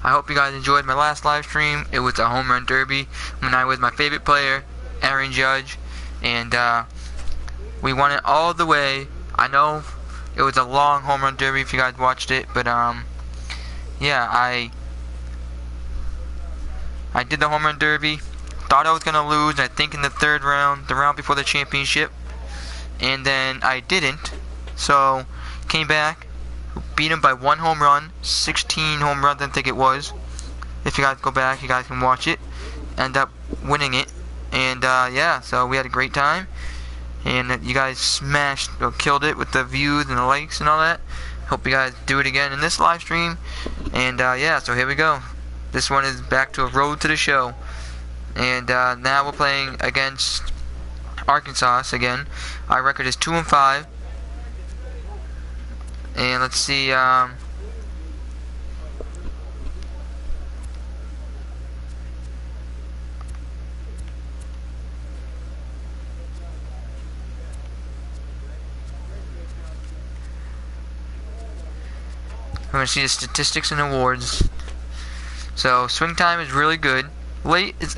I hope you guys enjoyed my last live stream. It was a home run derby when I was my favorite player, Aaron Judge, and we won it all the way. I know it was a long home run derby if you guys watched it, but yeah, I did the home run derby. Thought I was gonna lose, I think, in the third round, the round before the championship, and then I didn't. So came back, beat him by 1 home run, 16 home runs I think it was. If you guys go back, you guys can watch it. End up winning it, and yeah, so we had a great time, and you guys smashed or killed it with the views and the likes and all that. Hope you guys do it again in this live stream, and yeah, so here we go. This one is back to a road to the show, and now we're playing against Arkansas again. Our record is 2-5. And let's see, I'm going to see the statistics and awards. So, swing time is really good. Late is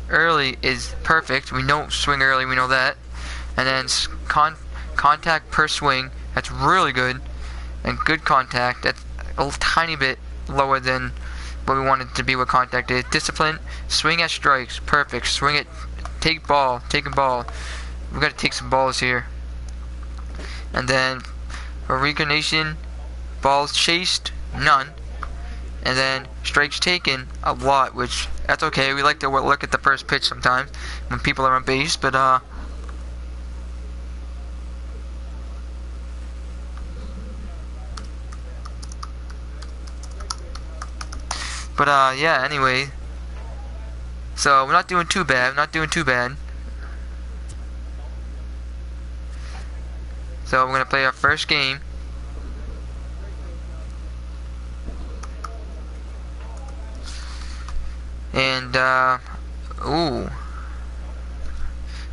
early is perfect. We know swing early, we know that. And then contact per swing, that's really good. And good contact, that's a tiny bit lower than what we want it to be with contact is. Discipline, swing at strikes, perfect. Swing it, take a ball. We've got to take some balls here. And then for recognition, balls chased, none. And then strikes taken, a lot, which that's okay. We like to look at the first pitch sometimes when people are on base, but yeah, anyway. So, we're not doing too bad. So, we're going to play our first game. And, ooh.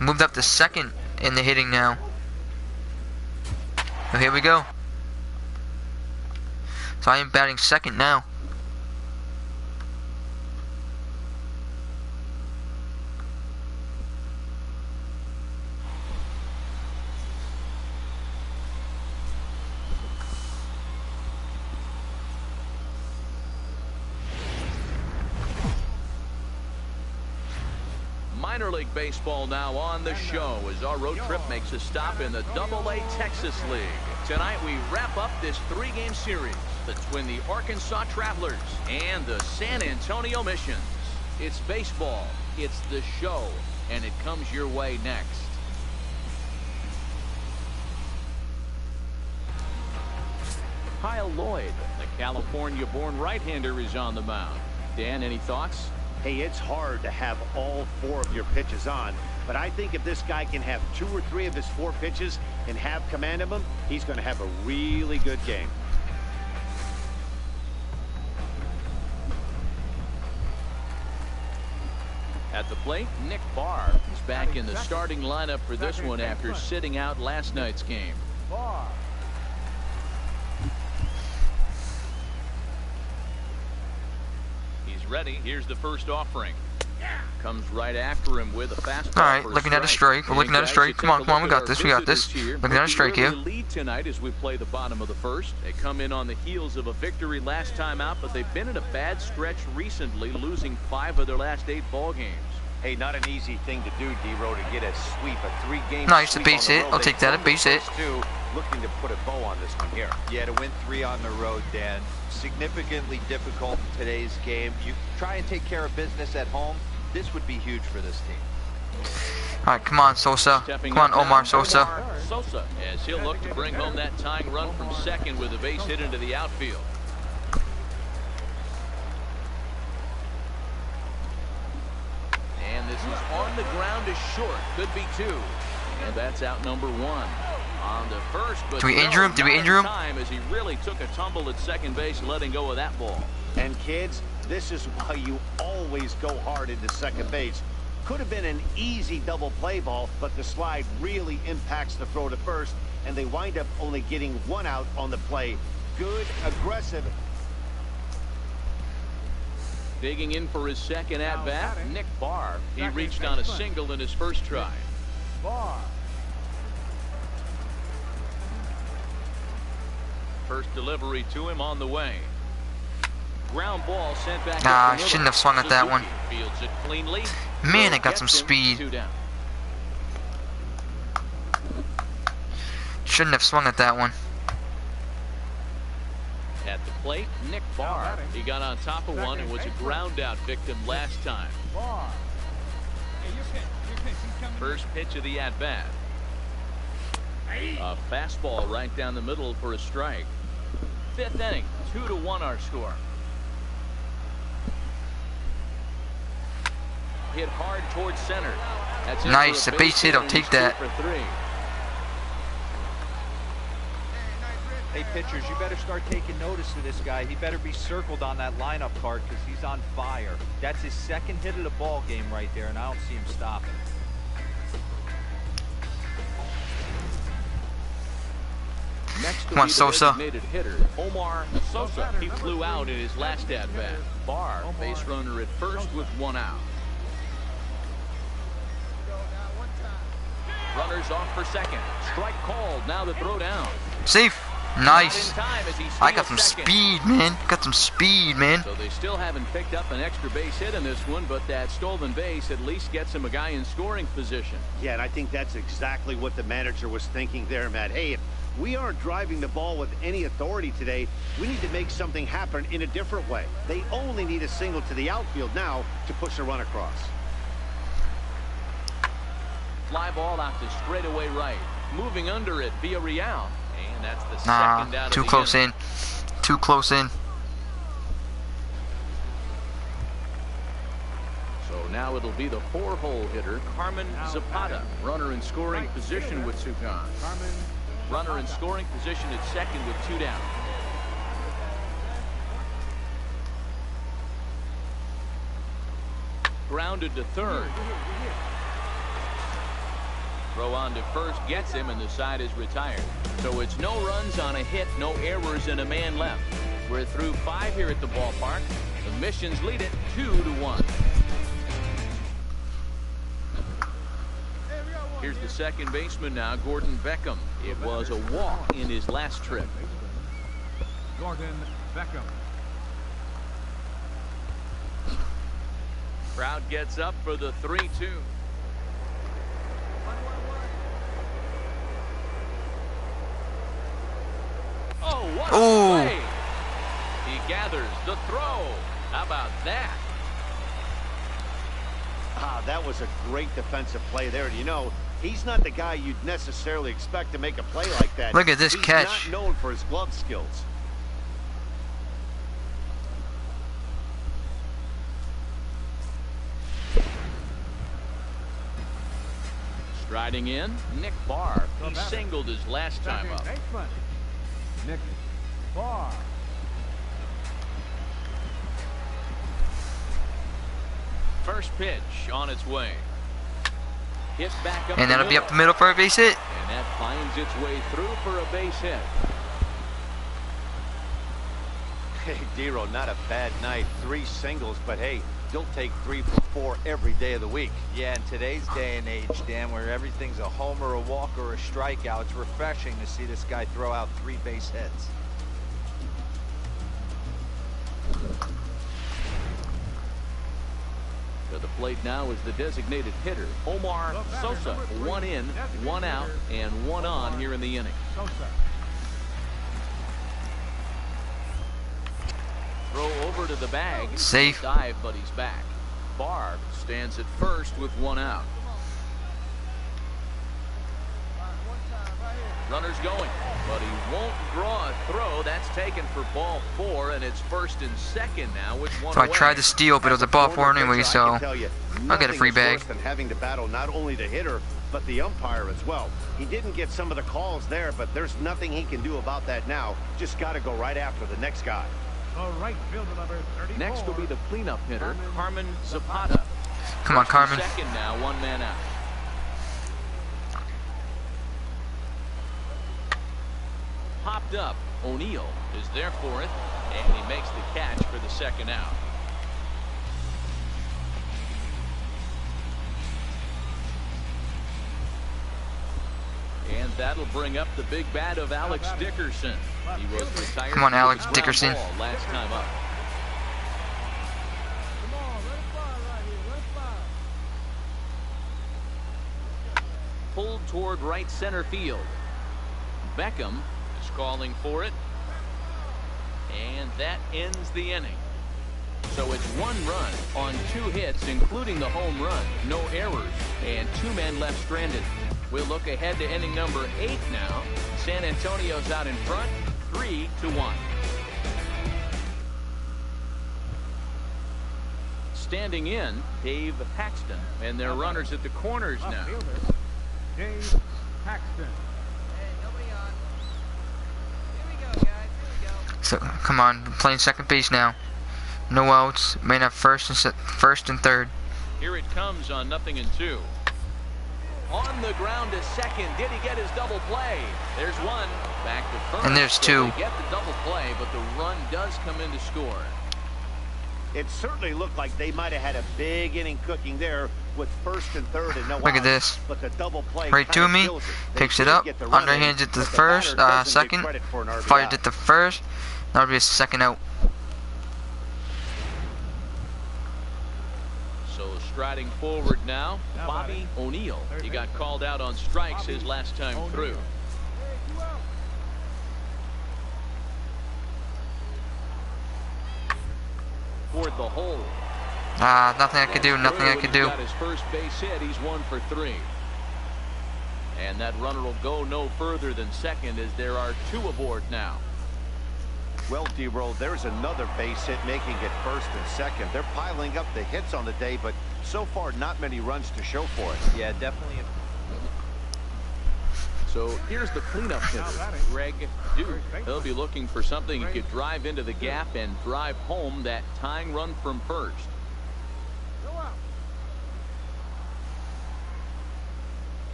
Moved up to second in the hitting now. So, here we go. So, I am batting second now. Minor League Baseball now on the show as our road trip makes a stop in the AA Texas League. Tonight we wrap up this 3-game series between the Arkansas Travelers and the San Antonio Missions. It's baseball, it's the show, and it comes your way next. Kyle Lloyd, the California-born right-hander, is on the mound. Dan, any thoughts? Hey, it's hard to have all 4 of your pitches on, but I think if this guy can have 2 or 3 of his 4 pitches and have command of them, he's going to have a really good game. At the plate, Nick Barr is back in the starting lineup for this one after sitting out last night's game. Ready. Here's the first offering. Comes right after him with a fastball. All right, looking at a strike. We're looking at a strike. Come on, we got this. We got this. Looking at a strike here. Lead tonight as we play the bottom of the first. They come in on the heels of a victory last time out, but they've been in a bad stretch recently, losing 5 of their last 8 ball games. Hey, not an easy thing to do, D-Row, to get a sweep, a 3-game. Nice, a base hit. I'll take that, a base hit. Looking to put a bow on this one here. Yeah, to win 3 on the road, Dan. Significantly difficult in today's game. You try and take care of business at home. This would be huge for this team. All right, come on, Sosa. Come on, Omar Sosa. Sosa, as he'll look to bring home that tying run from second with a base hit into the outfield. And this is on the ground is short. Could be 2. And that's out number 1. On the first, but Did we injure him? As he really took a tumble at second base, letting go of that ball. And kids, this is why you always go hard into second base. Could have been an easy double play ball, but the slide really impacts the throw to first, and they wind up only getting 1 out on the play. Good, aggressive. Digging in for his second at-bat, Nick Barr. He reached on a single in his first try. First delivery to him on the way. Ground ball sent back. Nah, I shouldn't have swung at that one. Fields it cleanly. Man, it got some speed. 2 down. Shouldn't have swung at that one. At the plate, Nick Barr. He got on top of one and was a ground out victim last time. First pitch of the at bat. A fastball right down the middle for a strike. 5th inning, 2-1 our score. Hit hard towards center. That's nice, a base hit. I'll take that. For 3. Hey, pitchers, you better start taking notice of this guy. He better be circled on that lineup card because he's on fire. That's his second hit of the ball game right there, and I don't see him stopping. Next Come on, Sosa. Hitter, Omar Sosa. He flew out in his last at bat. Barr, base runner at first with 1 out. Runners off for second. Strike called. Now the throw down. Safe. Nice. Not in time as he I got steals some second. speed, man. Got some speed, man. So they still haven't picked up an extra base hit in this one, but that stolen base at least gets him a guy in scoring position. Yeah, and I think that's exactly what the manager was thinking there, Matt. Hey, if we aren't driving the ball with any authority today, we need to make something happen in a different way. They only need a single to the outfield now to push a run across. Fly ball out to straightaway right. Moving under it via Real. And that's the second out of too the close inning. in. Too close in. So now it'll be the 4-hole hitter, Carmen Zapata. Runner in scoring position with Sukan. Runner in scoring position at second with 2 down. Grounded to third. Throw on to first gets him, and the side is retired. So it's no runs on a hit, no errors, and a man left. We're through 5 here at the ballpark. The Missions lead it 2-1. Here's the second baseman now, Gordon Beckham. It was a walk in his last trip. Gordon Beckham. Crowd gets up for the 3-2. Oh, what a play! He gathers the throw. How about that? That was a great defensive play there. And you know, he's not the guy you'd necessarily expect to make a play like that. Look at this he's catch. Not known for his glove skills. Striding in, Nick Barr. He singled his last time up. Nick Barr. First pitch on its way. Hit back up And the that'll be middle. up the middle for a base hit. And that finds its way through for a base hit. Hey, Dero, not a bad night. 3 singles, but hey, you'll take 3 for 4 every day of the week. Yeah, in today's day and age, Dan, where everything's a homer, a walk, or a strikeout, it's refreshing to see this guy throw out 3 base hits. To the plate now is the designated hitter, Omar Sosa. 1 in, 1 out, and 1 on here in the inning. Throw over to the bag. Safe. Dive, but he's back. Barr stands at first with 1 out. Runner's going, but he won't draw a throw. That's taken for ball 4, and it's first and second now with 1 So I away. tried to steal, but it was a ball for anyway, so I'll get a free bag. Than having to battle not only the hitter, but the umpire as well. He didn't get some of the calls there, but there's nothing he can do about that now. Just got to go right after the next guy. Right fielder number 34. Next will be the cleanup hitter, Carmen Zapata. Come on, First and Carmen. second now, 1 man out. Popped up. O'Neill is there for it, and he makes the catch for the second out. That'll bring up the big bat of Alex Dickerson. He was retired. Come on, Alex with a ground Dickerson. ball last time up. Pulled toward right center field. Beckham is calling for it. And that ends the inning. So it's 1 run on 2 hits, including the home run. No errors, and 2 men left stranded. We'll look ahead to inning number 8 now. San Antonio's out in front, 3-1. Standing in, Dave Paxton, and their runners at the corners now. Outfielder, Dave Paxton. So come on, we're playing second base now. No outs. May have first and third. Here it comes on 0-2. On the ground to second. Did he get his double play? There's one. Back to first. And there's 2. So they get the double play, but the run does come in to score. It certainly looked like they might have had a big inning cooking there with first and third and no Look at outs, this. But the double play Right to kinda me. kills it. They Picks it did up. get the run in, Underhands it to the but the first, batter doesn't get second. credit for an RBI. Fired it to first. That would be a second out. So striding forward now, Bobby O'Neill. He got called out on strikes his last time through. Toward the hole. Nothing I could do. Nothing I could do. Got his first base hit. He's 1 for 3. And that runner will go no further than second as there are 2 aboard now. Well, D-Roll, there's another base hit making it first and second. They're piling up the hits on the day, but so far not many runs to show for it. Yeah, definitely. So here's the cleanup hitter, Greg Duke. He'll be looking for something he could drive into the gap and drive home that tying run from first.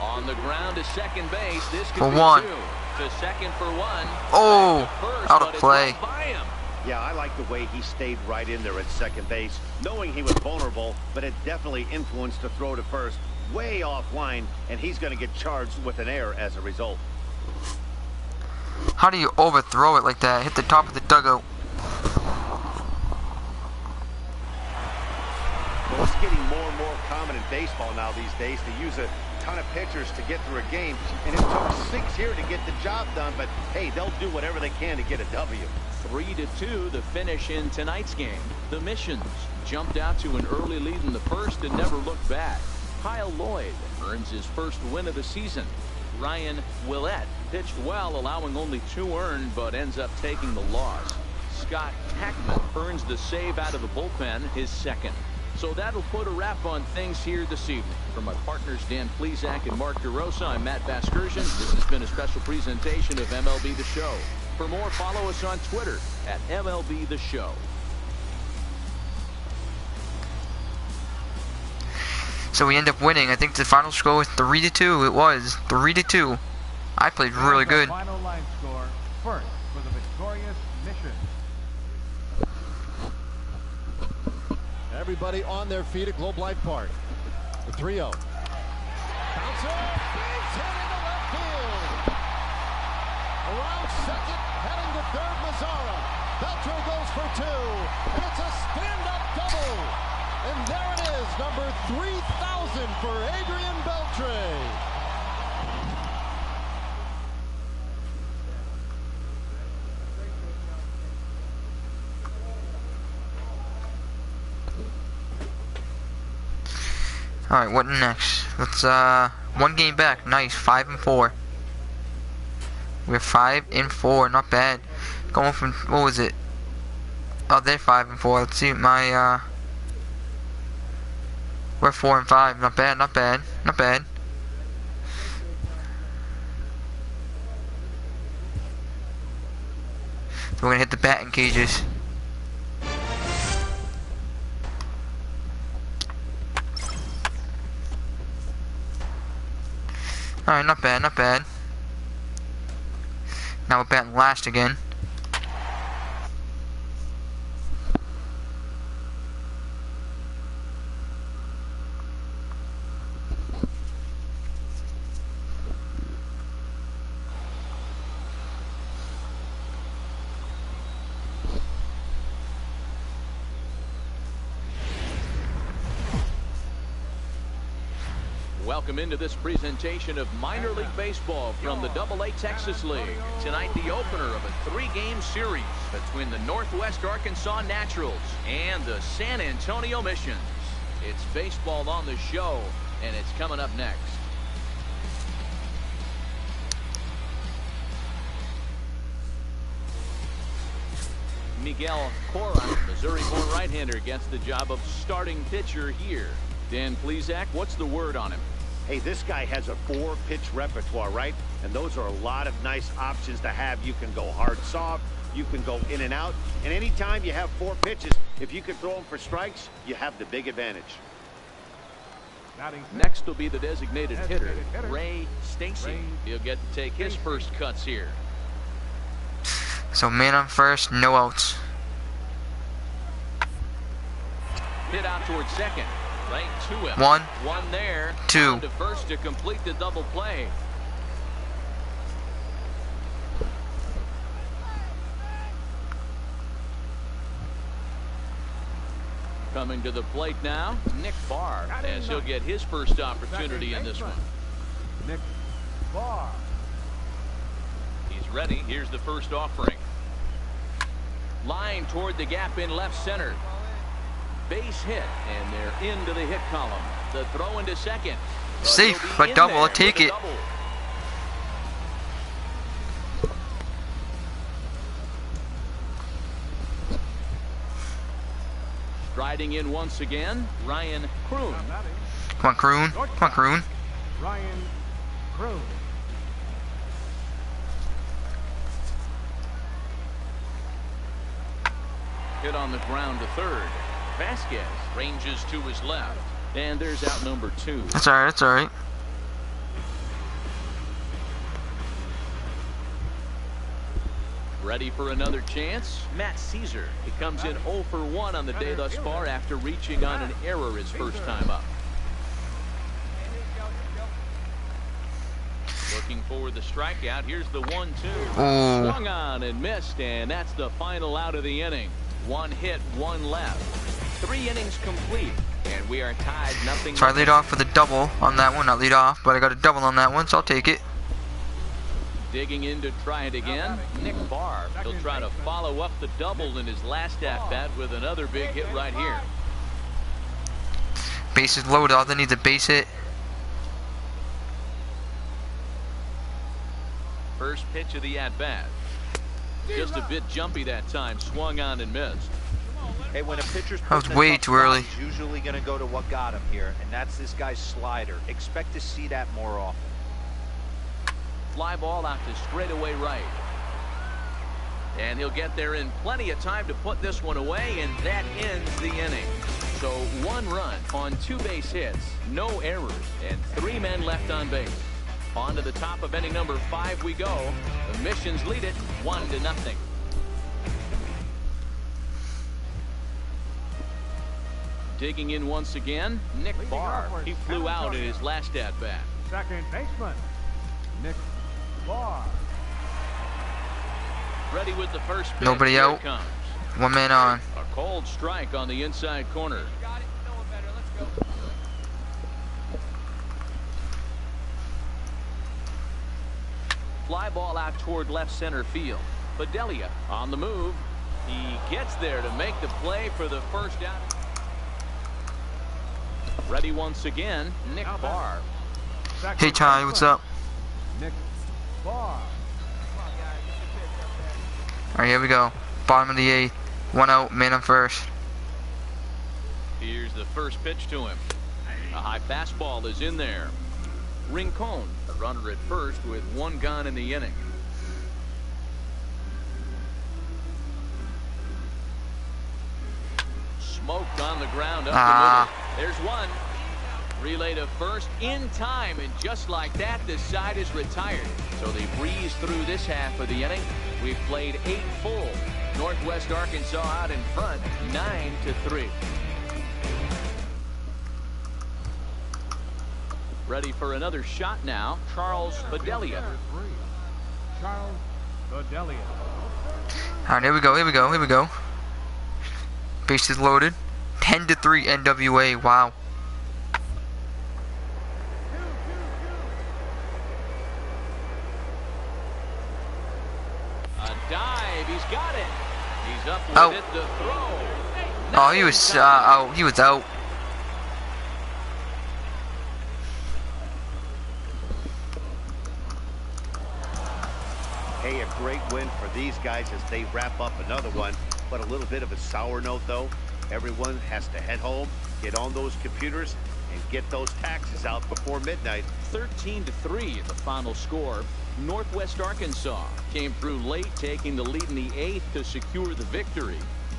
On the ground to second base. This could For be 1. 2. To second for 1. Oh, First, out but of it's play. right by him. Yeah, I like the way he stayed right in there at second base, knowing he was vulnerable, but it definitely influenced the throw to first. Way offline, and he's going to get charged with an error as a result. How do you overthrow it like that? Hit the top of the dugout. Well, it's getting more and more common in baseball now these days to use a ton of pitchers to get through a game, and it took 6 here to get the job done, but hey, they'll do whatever they can to get a W. 3-2 the finish in tonight's game. The Missions jumped out to an early lead in the first and never looked back. Kyle Lloyd earns his first win of the season. Ryan Willett pitched well, allowing only 2 earned, but ends up taking the loss. Scott Hackman earns the save out of the bullpen, his second. So that'll put a wrap on things here this evening. From my partners Dan Plesac and Mark DeRosa, I'm Matt Vasgersian. This has been a special presentation of MLB The Show. For more, follow us on Twitter at MLB The Show. So we end up winning. I think the final score was 3-2. It was 3-2. I played really And the good. Final line score first for the victorious Mission. Everybody on their feet at Globe Life Park. The 3-0. Bouncer, base hit into left field. Around second, heading to third, Mazzara. Beltre goes for 2. It's a stand-up double. And there it is, number 3,000 for Adrian Beltre. All right, what next? Let's 1 game back. Nice, 5-4. We're 5-4. Not bad. Going from, what was it? Oh, they're 5-4. Let's see my we're 4-5. Not bad. Not bad. Not bad. So we're gonna hit the batting cages. Alright, not bad, not bad. Now we're batting last again. Welcome into this presentation of minor league baseball from the AA Texas League. Tonight, the opener of a 3-game series between the Northwest Arkansas Naturals and the San Antonio Missions. It's baseball on the show, and it's coming up next. Miguel Cora, Missouri-born right-hander, gets the job of starting pitcher here. Dan Plesac, what's the word on him? Hey, this guy has a 4-pitch repertoire, right? And those are a lot of nice options to have. You can go hard, soft. You can go in and out. And anytime you have 4 pitches, if you can throw them for strikes, you have the big advantage. Next will be the designated hitter, Ray Stacy. He'll get to take his first cuts here. So man on first, no outs. Hit out towards second. Right to him. One there. 2. Down to first to complete the double play. Coming to the plate now, Nick Barr, as he'll get his first opportunity in this one. Nick Barr. He's ready. Here's the first offering. Line toward the gap in left center. Base hit, and they're into the hit column. The throw into second. Safe, but double, I'll take it. Striding in once again, Ryan Kroon. Come on, Kroon. Come on, Kroon. Ryan Kroon. Hit on the ground to third. Vasquez ranges to his left, and there's out number 2. That's alright, that's alright. Ready for another chance? Matt Caesar. He comes in 0 for 1 on the day thus far after reaching on an error his first time up. Looking for the strikeout. Here's the 1-2. Swung on and missed, and that's the final out of the inning. 1 hit, 1 left. 3 innings complete, and we are tied 0-0. So I lead off with a double on that one. Not lead off, but I got a double on that one, so I'll take it. Digging in to try it again, Nick Barr. He'll try to follow up the double in his last at-bat with another big hit right here. Bases loaded. All they need is a base hit. First pitch of the at-bat. Just a bit jumpy that time. Swung on and missed. Hey, when a pitcher's That was way too early. He's usually going to go to what got him here, and that's this guy's slider. Expect to see that more often. Fly ball out to straightaway right. And he'll get there in plenty of time to put this one away, and that ends the inning. So 1 run on 2 base hits, no errors, and 3 men left on base. On to the top of inning number 5 we go. The Missions lead it 1-0. Digging in once again, Nick Barr. He flew out in his last at-bat. Second baseman, Nick Barr. Ready with the first pitch. Nobody Here out. it comes. 1 man on. A cold strike on the inside corner. Fly ball out toward left center field. Bedelia on the move. He gets there to make the play for the first out. Ready once again, Nick Barr. Hey Ty, what's up? Nick Barr. Alright, here we go. Bottom of the 8th. 1 out, man on first. Here's the first pitch to him. A high fastball is in there. Rincon, a runner at first with 1 gone in the inning. Smoked on the ground up the middle. There's 1. Relay to first in time, and just like that, the side is retired. So they breeze through this half of the inning. We've played 8 full. Northwest Arkansas out in front, 9-3. Ready for another shot now, Charles Bedelia. Charles Bedelia. Alright, here we go, here we go, here we go. Bases loaded. 10-3 NWA, wow. He's up with Oh. it to throw. Oh, he was out. He was out. Hey, a great win for these guys as they wrap up another one. But a little bit of a sour note, though. Everyone has to head home, get on those computers, and get those taxes out before midnight. 13-3 the final score. Northwest Arkansas came through late, taking the lead in the 8th to secure the victory.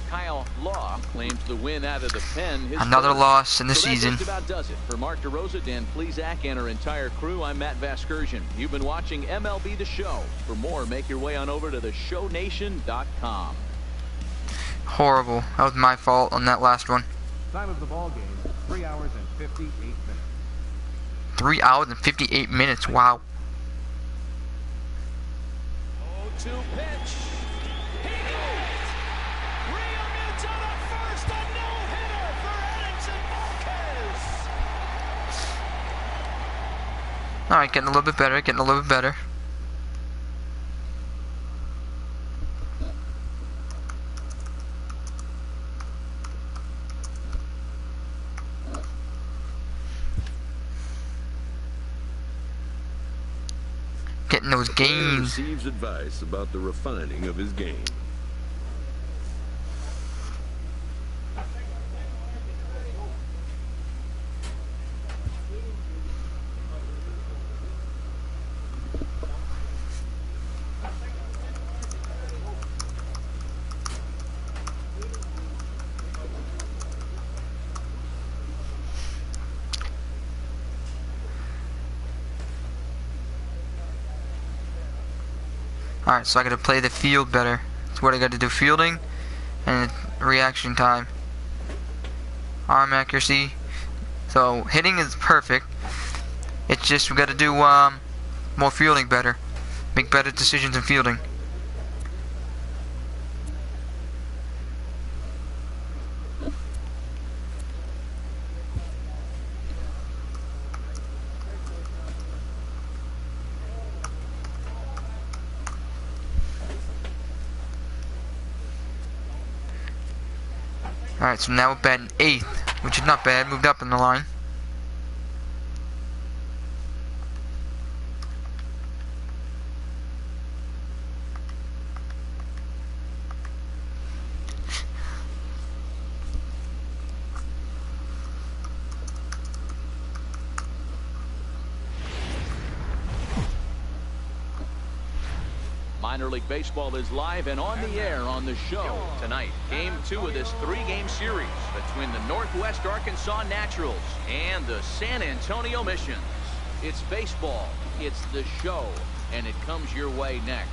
Kyle Law claims the win out of the pen. Another loss in the season. That just about does it. For Mark DeRosa, Dan Plesac, and our entire crew, I'm Matt Vasgersian. You've been watching MLB The Show. For more, make your way on over to theshownation.com. Horrible. That was my fault on that last one. Time of the ball game, 3 hours and 58 minutes. 3 hours and 58 minutes. Wow. 0-2 pitch. He hit it! Realmuto to first, a no-hitter for Edinson Marquez. Alright, getting a little bit better. Getting a little bit better. Getting those games. Receives advice about the refining of his game. Alright, so I gotta play the field better. That's what I gotta do. Fielding and reaction time. Arm accuracy. So hitting is perfect. It's just we gotta do more fielding better. Make better decisions in fielding. Alright, so now we're batting 8th, which is not bad. Moved up in the line. Minor League Baseball is live and on the air on the show tonight. Game 2 of this 3-game series between the Northwest Arkansas Naturals and the San Antonio Missions. It's baseball, it's the show, and it comes your way next.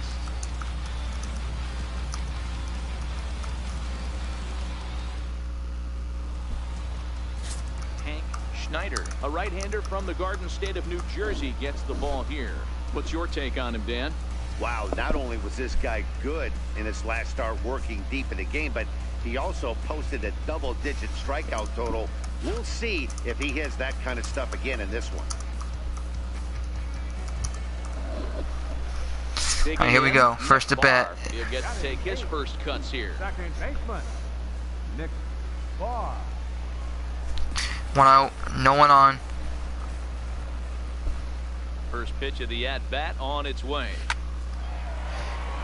Hank Schneider, a right-hander from the Garden State of New Jersey, gets the ball here. What's your take on him, Dan? Wow, not only was this guy good in his last start working deep in the game, but he also posted a double-digit strikeout total. We'll see if he has that kind of stuff again in this one. Alright, here we go. First at bat. He'll get to take his first cuts here. Second baseman, Nick Barr. 1 out, no one on. First pitch of the at-bat on its way.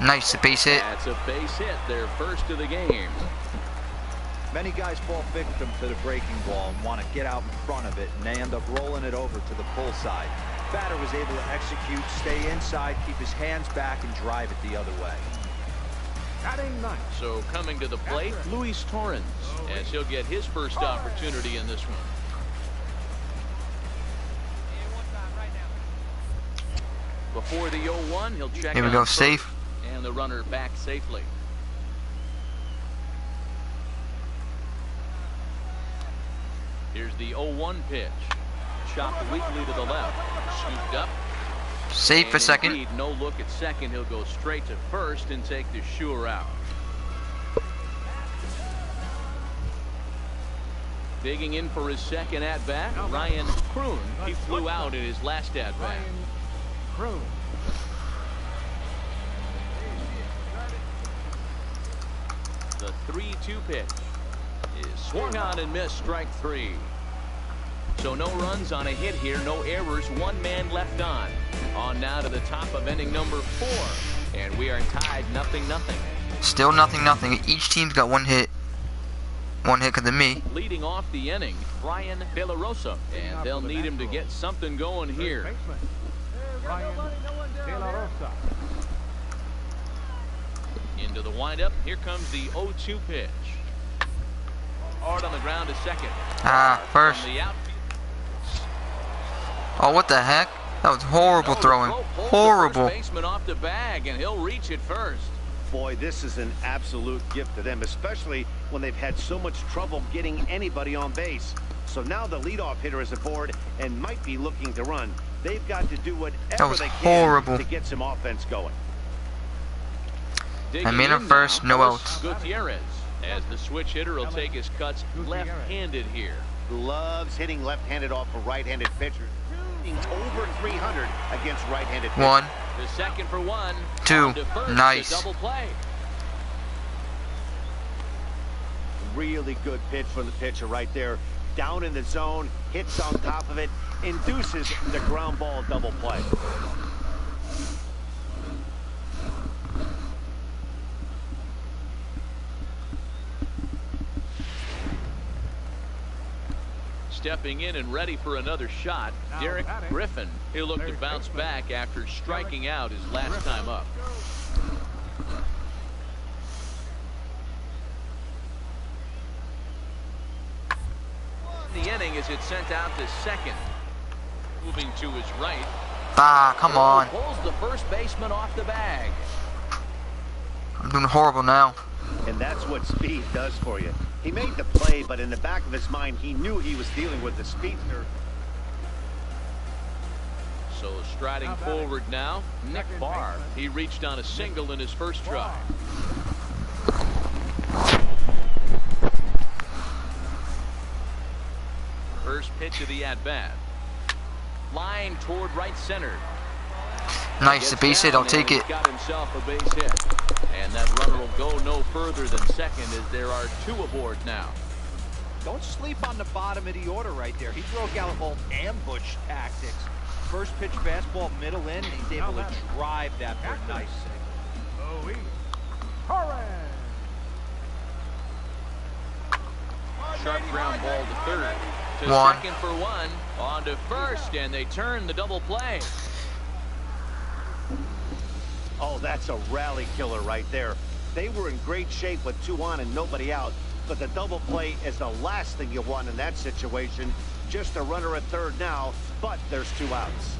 Nice, a base hit. That's a base hit, their first of the game. Many guys fall victim to the breaking ball and want to get out in front of it, and they end up rolling it over to the pull side. Batter was able to execute, stay inside, keep his hands back, and drive it the other way. Batting ninth. So coming to the plate, Luis Torrens, as he'll get his first opportunity in this one. Before the 0-1, he'll check Here we on go, first, safe. and the runner back safely. Here's the 0-1 pitch. Chopped weakly to the left. Scooped up. Safe for And second. indeed, no look at second. He'll go straight to first and take the sure out. Digging in for his second at-bat, Ryan Kroon. He flew out in his last at-bat. Ryan Kroon. The 3-2 pitch is swung on and missed, strike 3. So no runs on a hit here, no errors, 1 man left on. On now to the top of inning number 4. And we are tied 0-0. Still 0-0. Each team's got 1 hit. 1 hit because of me. Leading off the inning, Brian De La Rosa. And they'll need him to get something going here. Brian De La Rosa. Into the windup. Here comes the 0-2 pitch. Hard on the ground to second. First. From the outfield. Oh, what the heck? That was horrible throwing. Horrible. First baseman off the bag, and he'll reach it first. Boy, this is an absolute gift to them, especially when they've had so much trouble getting anybody on base. So now the leadoff hitter is aboard and might be looking to run. They've got to do whatever they can to get some offense going. I'm in at first, no outs. Gutierrez, as the switch hitter will take his cuts left-handed here. Loves hitting left-handed off of right-handed pitchers. Over 300 against right-handed pitchers. 1, The second for 1. 2, nice. Double play. Really good pitch from the pitcher right there. Down in the zone, hits on top of it, induces the ground ball double play. Stepping in and ready for another shot, Derek Griffin. He'll look to bounce back after striking out his last time up. The inning as it's sent out to second. Moving to his right. Come on. Pulls the first baseman off the bag. I'm doing horrible now. And that's what speed does for you. He made the play, but in the back of his mind, he knew he was dealing with the speedster. So striding forward now, Nick Barr. He reached on a single in his first try. First pitch of the at-bat. Line toward right center. Nice, the base hit, I'll take it. Got himself a base hit. And that runner will go no further than second as there are 2 aboard now. Don't sleep on the bottom of the order right there. He broke out old ambush tactics. First pitch fastball, middle in, and he's able to drive that for a nice single. Sharp ground ball to third. To 1. second for 1. On to first, and they turn the double play. Oh, that's a rally killer right there. They were in great shape with 2 on and nobody out, but the double play is the last thing you want in that situation. Just a runner at third now, but there's 2 outs.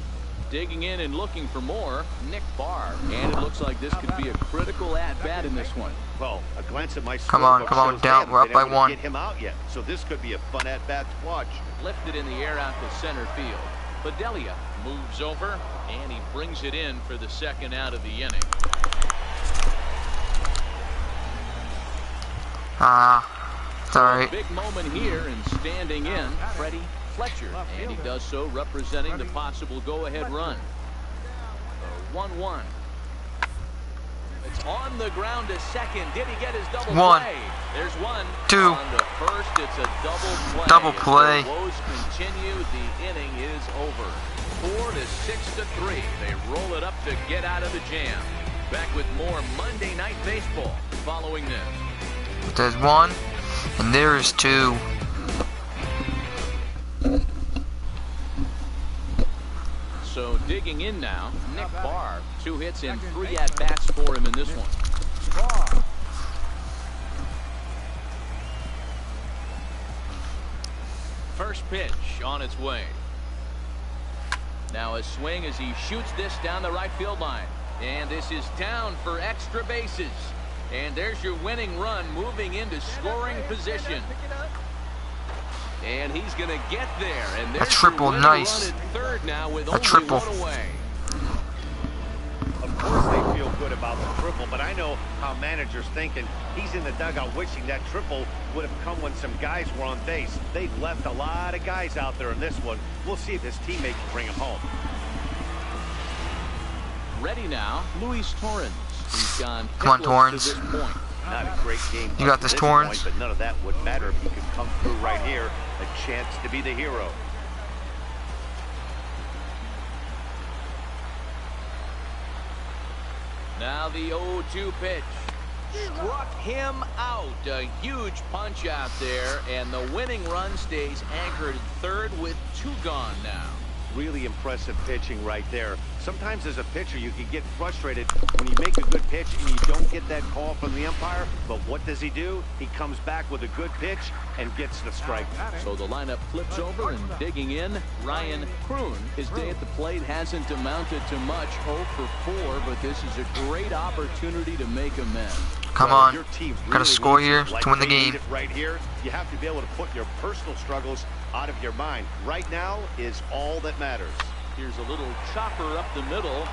Digging in and looking for more, Nick Barr. And it looks like this could be a critical at-bat in this one. Well, a glance at my Come on, down. We're up by 1. Get him out yet, so this could be a fun at-bat to watch. Lifted in the air out to center field. Bedelia moves over, and he brings it in for the second out of the inning. Sorry. Big moment here and standing in, Freddie Fletcher, and he does so representing the possible go-ahead run. 1-1. It's on the ground to second. Did he get his double 1. play? There's 1. 2. On the first, it's a double play. Double play. As the woes continue. The inning is over. 4-6-3. They roll it up to get out of the jam. Back with more Monday Night Baseball following this. There's 1, and there's 2. So digging in now, Nick Barr. 2 hits and 3 at-bats for him in this one. First pitch on its way. Now a swing as he shoots this down the right field line. And this is down for extra bases. And there's your winning run moving into scoring position. And he's going to get there. And there's a triple, nice. Run at third now with a only triple. 1 away. Of course they feel good about the triple, but I know how managers thinking. He's in the dugout wishing that triple would have come when some guys were on base. They've left a lot of guys out there in this one. We'll see if his teammate can bring him home. Ready now, Luis Torrens. He's gone Come on, hitless Torrens. to this point. Not a great game. You got up to this, Torrance. point, but none of that would matter if he could come through right here. A chance to be the hero. Now the 0-2 pitch. Struck him out. A huge punch out there, and the winning run stays anchored at third with 2 gone now. Really impressive pitching right there. Sometimes as a pitcher you can get frustrated when you make a good pitch and you don't get that call from the umpire, but what does he do? He comes back with a good pitch and gets the strike. So the lineup flips over, and digging in, Ryan Kroon. His day at the plate hasn't amounted to much. 0 for 4, but this is a great opportunity to make amends. Come on. Gotta score here to win the game. Right here, you have to be able to put your personal struggles out of your mind. Right now is all that matters. Here's a little chopper up the middle.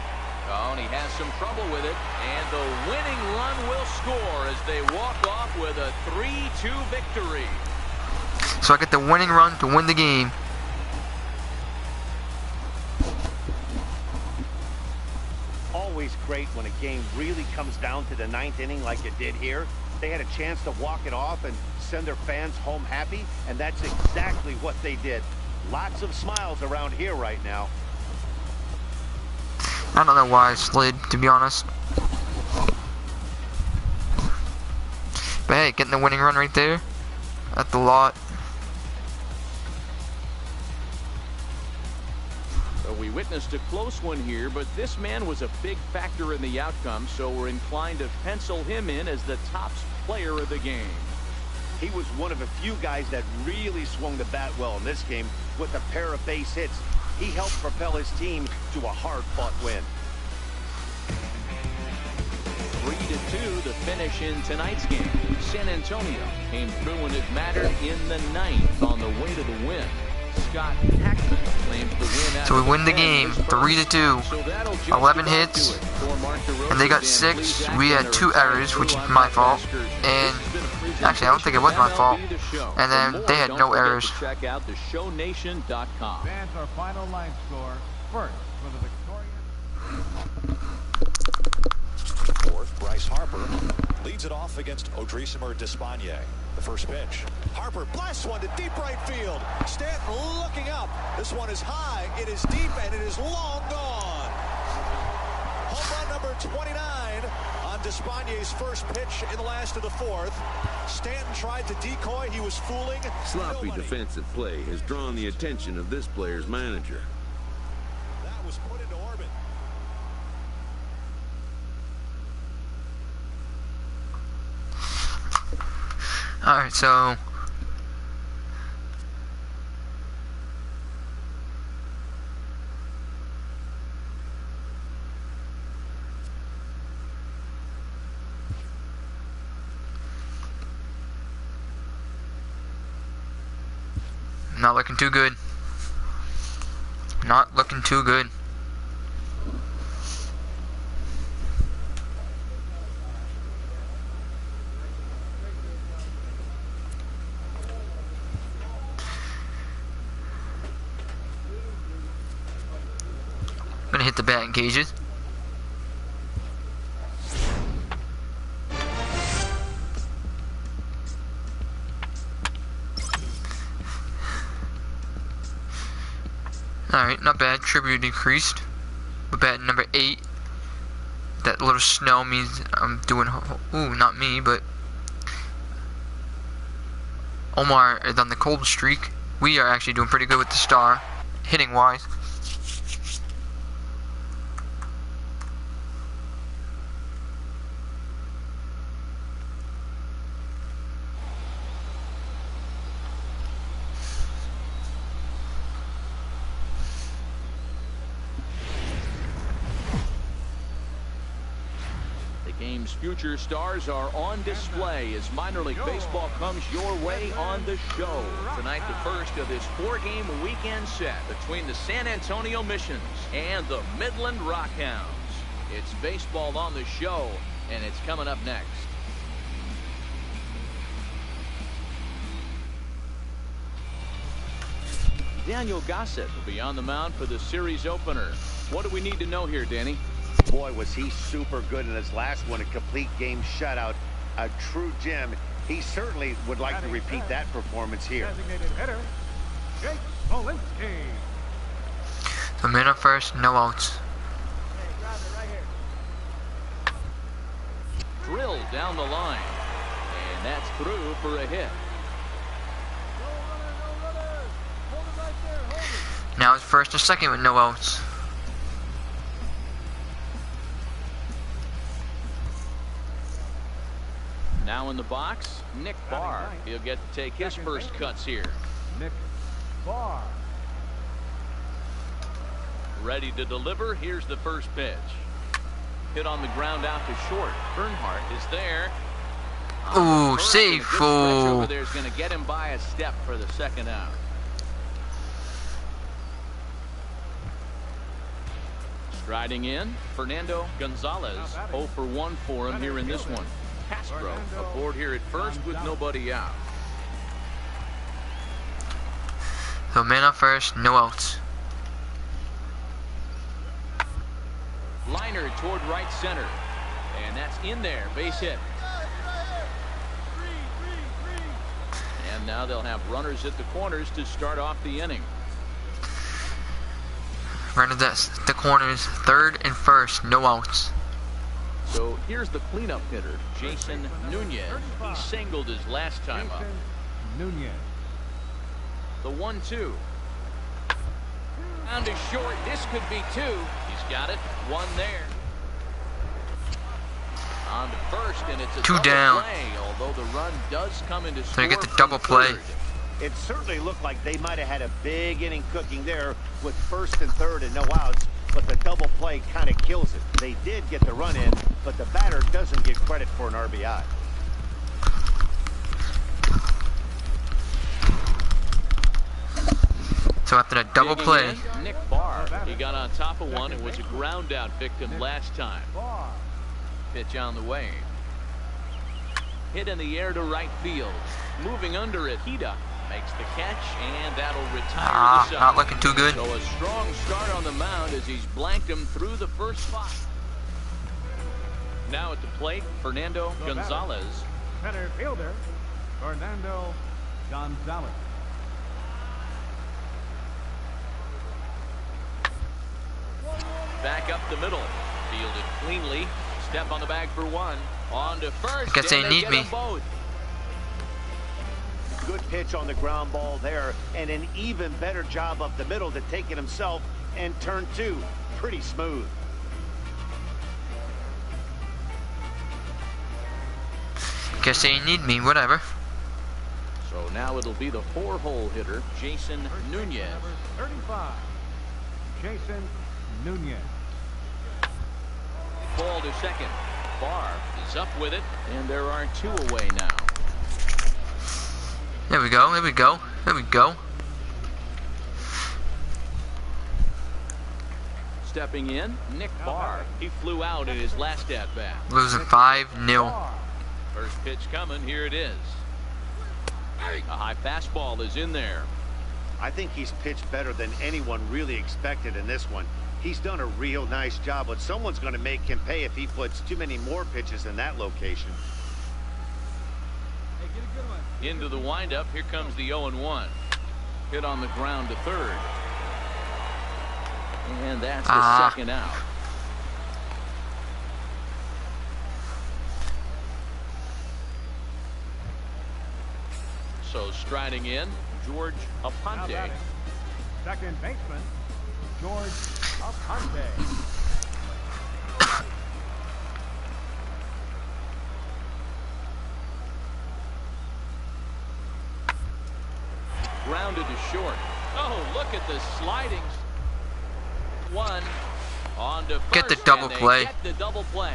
Oh, and he has some trouble with it. And the winning run will score as they walk off with a 3-2 victory. So I get the winning run to win the game. Always great when a game really comes down to the 9th inning like it did here. They had a chance to walk it off and send their fans home happy, and that's exactly what they did. Lots of smiles around here right now. I don't know why I slid, to be honest. But hey, getting the winning run right there at the lot. We witnessed a close one here, but this man was a big factor in the outcome, so we're inclined to pencil him in as the top player of the game. He was one of a few guys that really swung the bat well in this game with a pair of base hits. He helped propel his team to a hard-fought win. 3-2 the finish in tonight's game. San Antonio came through when it mattered in the 9th on the way to the win. Scott Hackman claims the win. So we win the game 3-2. 11 hits, and they got 6. We had 2 errors, which is my fault. And actually, I don't think it was my fault. And then they had no errors. Check out theshownation.com. Fans, our final line score. First, for the victorious. Fourth, Bryce Harper leads it off against Odrisamer Despaigne. The first pitch. Harper blasts one to deep right field. Stanton looking up. This one is high, it is deep, and it is long gone. Home run number 29 on Despaigne's first pitch in the last of the 4th. Stanton tried to decoy. He was fooling Sloppy nobody. defensive play has drawn the attention of this player's manager. That was put into orbit. Alright, so not looking too good. Not looking too good. Gonna hit the batting cages. Alright, not bad. Tribute decreased. We're batting number 8. That little snow means I'm doing... Ooh, not me, but... Omar is on the cold streak. We are actually doing pretty good with the star, hitting-wise. Game's future stars are on display as minor league baseball comes your way on the show. Tonight, the first of this 4-game weekend set between the San Antonio Missions and the Midland Rockhounds. It's baseball on the show, and it's coming up next. Daniel Gossett will be on the mound for the series opener. What do we need to know here, Danny? Boy, was he super good in his last one, a complete game shutout. A true gem. He certainly would like to repeat that performance here. Designated hitter, Jake Smolinski. The man up first, no outs. Drilled down the line. And that's through for a hit. Now it's first and second with no outs. Now in the box, Nick Barr. He'll get to take his first cuts here. Nick Barr. Ready to deliver. Here's the first pitch. Hit on the ground out to short. Bernhardt is there. Ooh, First, safe. and a good stretch over Ooh. there is going to get him by a step for the second out. Striding in, Fernando Gonzalez. 0 for 1 for him here in this one. Castro aboard here at first with nobody out. The man up first, no outs. Liner toward right center. And that's in there. Base hit. And now they'll have runners at the corners to start off the inning. Runners at the corners, third and first, no outs. So here's the cleanup hitter, Jason Nunez. He singled his last time up. Nunez. The 1-2. Down to short. This could be 2. He's got it. 1 there. On to first, and it's a 2 double down. play, although the run does come into So score you get the from double play. third. It certainly looked like they might have had a big inning cooking there with first and third and no outs, but the double play kind of kills it. They did get the run in, but the batter doesn't get credit for an RBI. So after that double Digging play, in, Nick Barr. He got on top of one and was a ground out victim last time. Barr. Pitch on the way. Hit in the air to right field. Moving under it, Hida makes the catch, and that'll retire the side. not looking too good. So a strong start on the mound as he's blanked him through the first spot. Now at the plate, Fernando Gonzalez. Center fielder, Fernando Gonzalez. Back up the middle. Fielded cleanly. Step on the bag for 1. On to first. I guess they and need get me. them both. Good pitch on the ground ball there, and an even better job up the middle to take it himself, and turn 2. Pretty smooth. Guess they need me, whatever. So now it'll be the 4-hole hitter, Jason Nunez. Number 35, Jason Nunez. Ball to second. Barr is up with it, and there are 2 away now. There we go, there we go, there we go. Stepping in, Nick Barr. He flew out in his last at-bat. Losing 5-0. Barr. First pitch coming, here it is. A high fastball is in there. I think he's pitched better than anyone really expected in this one. He's done a real nice job, but someone's going to make him pay if he puts too many more pitches in that location. Hey, get a good one. Into the windup, here comes the 0-1. Hit on the ground to third. And that's the second out. So striding in, George Now Aponte. batting, second baseman, George Aponte. Grounded to short. Oh, look at the sliding. 1 on to first. Get the double and they play. Get the double play.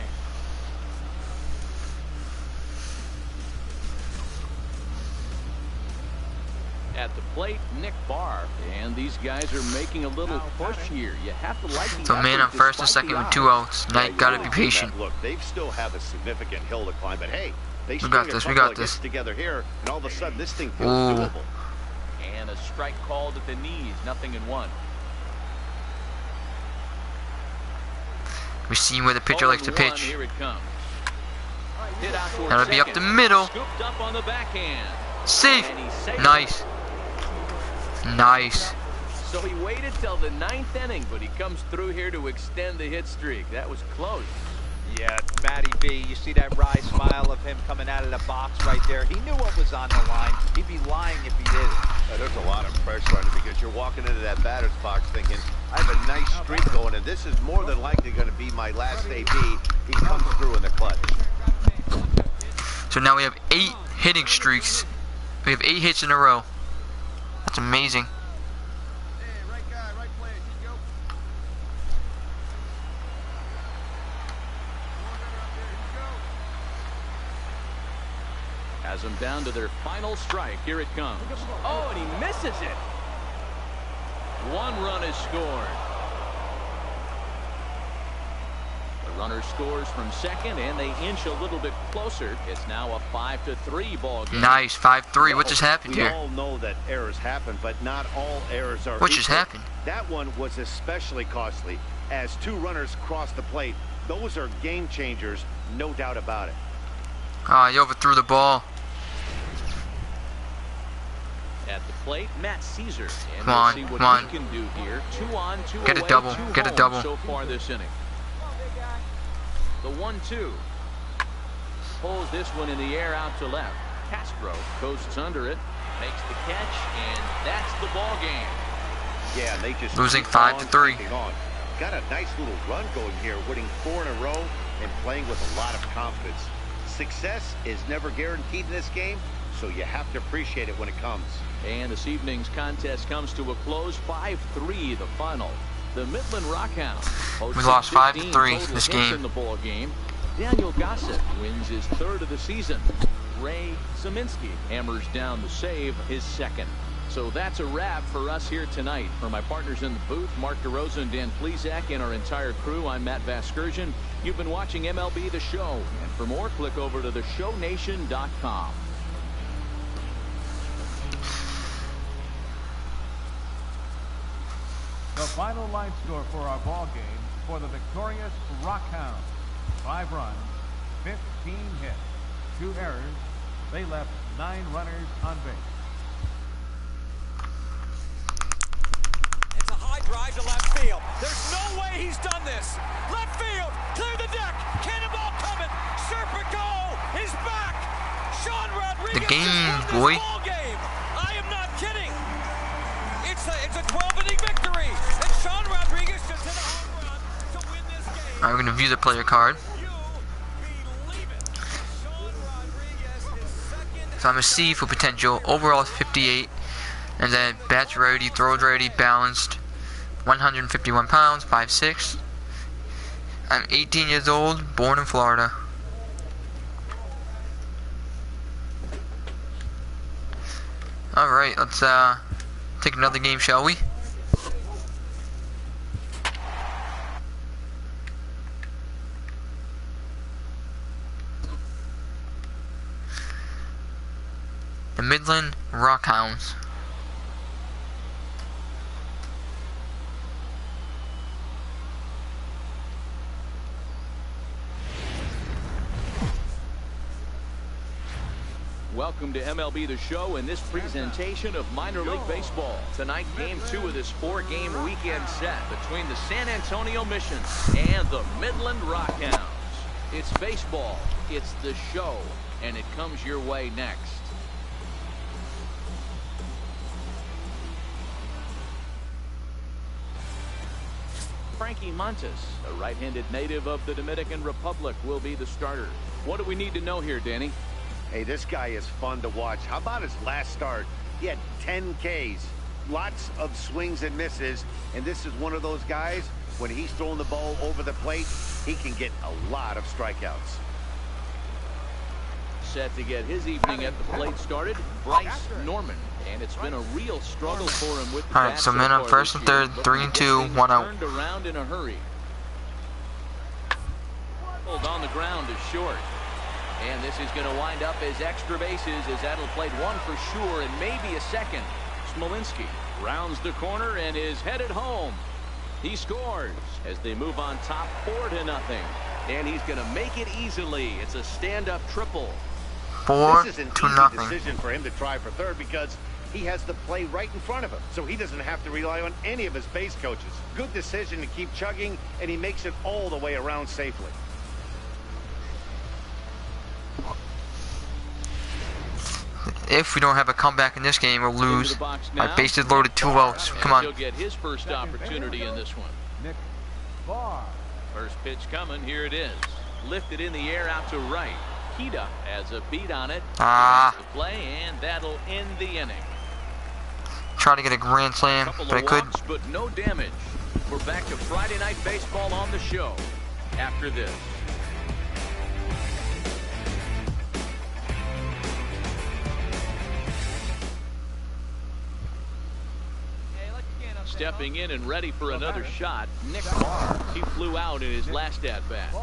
At the plate, Nick Barr. And these guys are making a little push here. You have to like the So man effort on first and despite second the with 2 outs. Yeah, Knight you gotta really be do patient. that. Look, they still have a significant hill to climb, but hey, they We string got a this, we couple got of hits this. together here, and all of a sudden this thing feels Ooh. doable. And a strike called at the knees. 0-1. We see where the pitcher likes to 0-1, pitch. Here it comes. Hit out toward That'll be up the second. middle. Scooped up on the backhand. Safe. And he saved it. Nice. Nice. So he waited till the 9th inning, but he comes through here to extend the hit streak. That was close. Yeah, Matty V, you see that wry smile of him coming out of the box right there. He knew what was on the line. He'd be lying if he didn't. There's a lot of pressure on him because you're walking into that batter's box thinking, I have a nice streak going, and this is more than likely going to be my last AB. He comes through in the clutch. So now we have 8 hitting streaks. We have 8 hits in a row. That's amazing. Has them down to their final strike. Here it comes. Oh, and he misses it. 1 run is scored. The runner scores from second, and they inch a little bit closer. It's now a 5-3 ball game. Nice. 5-3. What just happened We here? all know that errors happen, but not all errors are What just equal. happened? That one was especially costly. As 2 runners cross the plate, those are game changers, no doubt about it. Ah, he overthrew the ball. At the plate, Matt Caesar. And Come on, we'll see what come on. he can do here. 2 on, 2 Get a away, double, 2 get a home double. so far this inning. The 1-2. Pulls this one in the air out to left. Castro coasts under it, makes the catch, and that's the ball game. Yeah, they just Losing keep 5-3. keeping on. Got a nice little run going here, winning 4 in a row and playing with a lot of confidence. Success is never guaranteed in this game, so you have to appreciate it when it comes. And this evening's contest comes to a close. 5-3 the final. The Midland Rockhounds We lost 5-3 this game game. in the ball game. Daniel Gossett wins his 3rd of the season. Ray Zeminski hammers down the save, his 2nd. So that's a wrap for us here tonight. For my partners in the booth, Mark DeRosa and Dan Plesac, and our entire crew, I'm Matt Vasgersian. You've been watching MLB The Show. And for more, click over to theshownation.com. The final line score for our ball game for the victorious Rockhounds. 5 runs, 15 hits, 2 errors. They left 9 runners on base. It's a high drive to left field. There's no way he's done this. Left field, clear the deck. Cannonball coming. Serpico is back. Sean Rodriguez The game, just won boy. this ball game. I am not kidding. It's a 12-inning victory. And Sean Rodriguez just hit a home run to win this game. Alright, we're going to view the player card. You believe it. Sean Rodriguez is second. So I'm a C for potential. Overall is 58. And then bats ready, throws ready, balanced. 151 pounds, 5'6". I'm 18 years old, born in Florida. Alright, let's take another game, shall we? The Midland Rockhounds. Welcome to MLB The Show and this presentation of minor league baseball. Tonight, game 2 of this 4-game weekend set between the San Antonio Missions and the Midland Rockhounds. It's baseball, it's the show, and it comes your way next. Frankie Montes, a right-handed native of the Dominican Republic, will be the starter. What do we need to know here, Danny? Hey, this guy is fun to watch. How about his last start? He had 10 Ks, lots of swings and misses, and this is one of those guys, when he's throwing the ball over the plate, he can get a lot of strikeouts. Set to get his evening at the plate started, Bryce Norman. And it's been a real struggle for him with the Alright, bat so men far up first this and third, year, 3 but and he 2, gets things 1 out. turned around in a hurry. Pulled on the ground is short. And this is going to wind up as extra bases as that'll play 1 for sure and maybe a second. Smolinski rounds the corner and is headed home. He scores as they move on top 4-0. And he's going to make it easily. It's a stand-up triple. 4-0. This is an easy decision for him to try for third because he has the play right in front of him, so he doesn't have to rely on any of his base coaches. Good decision to keep chugging, and he makes it all the way around safely. If we don't have a comeback in this game, we'll lose. My bases loaded, 2 outs. Come on. He'll get his first opportunity in this one. Nick Barr. First pitch coming. Here it is. Lifted in the air out to right. Kita has a beat on it. Ah. The play, and that'll end the inning. Try to get a grand slam, Couple but I of could. walks, but no damage. We're back to Friday Night Baseball on the show after this. Stepping in and ready for another shot, Nick Barr. He flew out in his last at-bat.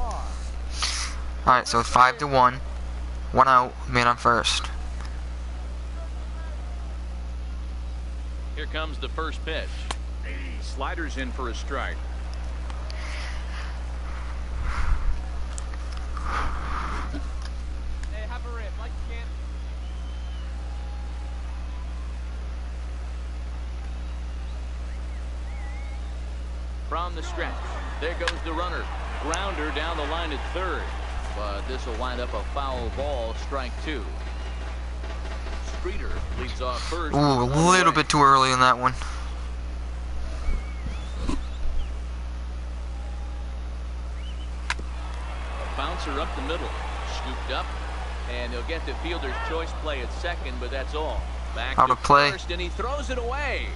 Alright, so it's 5-1. 1 out, man on first. Here comes the first pitch. Sliders in for a strike. Hey, have a rip, like you can. From the stretch, there goes the runner. Grounder down the line at third, but this will wind up a foul ball, strike 2. Streeter leads off first. Ooh, a little bit too early on that one. A bouncer up the middle, scooped up, and he'll get the fielder's choice play at second, but that's all. Back Out to of play. first, and he throws it away.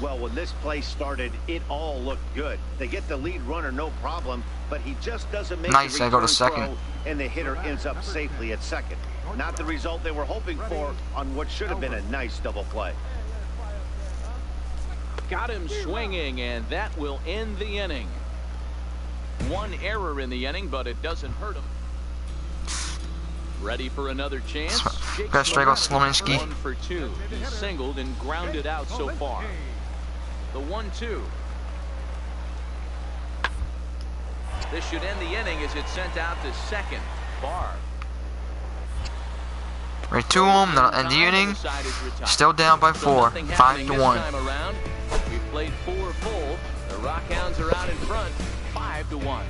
Well, when this play started, it all looked good. They get the lead runner, no problem, but he just doesn't make Nice, the I go to return second. throw, and the hitter ends up safely at second. Not the result they were hoping for on what should have been a nice double play. Got him swinging, and that will end the inning. One error in the inning, but it doesn't hurt him. Ready for another chance. Gotta strike out Slominski. 1 for 2. He's singled and grounded out so far. The 1-2. This should end the inning as it's sent out to second. Barr. Right to him, that'll end the inning. Still down by 4. 5-1. We've played 4 full. The Rockhounds are out in front. 5-1.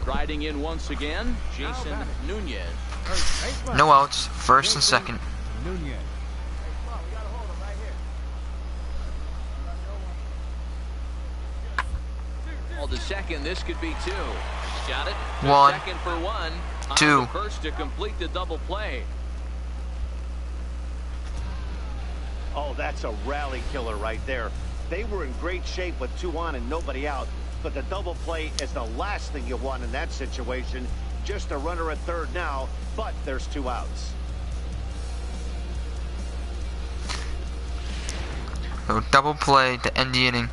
Riding in once again, Jason Nunez. No outs, first and second. Nunez. Well, the second, this could be 2. Got it. 1, Second for 1. 2. First to complete the double play. Oh, that's a rally killer right there. They were in great shape with 2 on and nobody out, but the double play is the last thing you want in that situation. Just a runner at third now, but there's 2 outs. So double play to end the inning.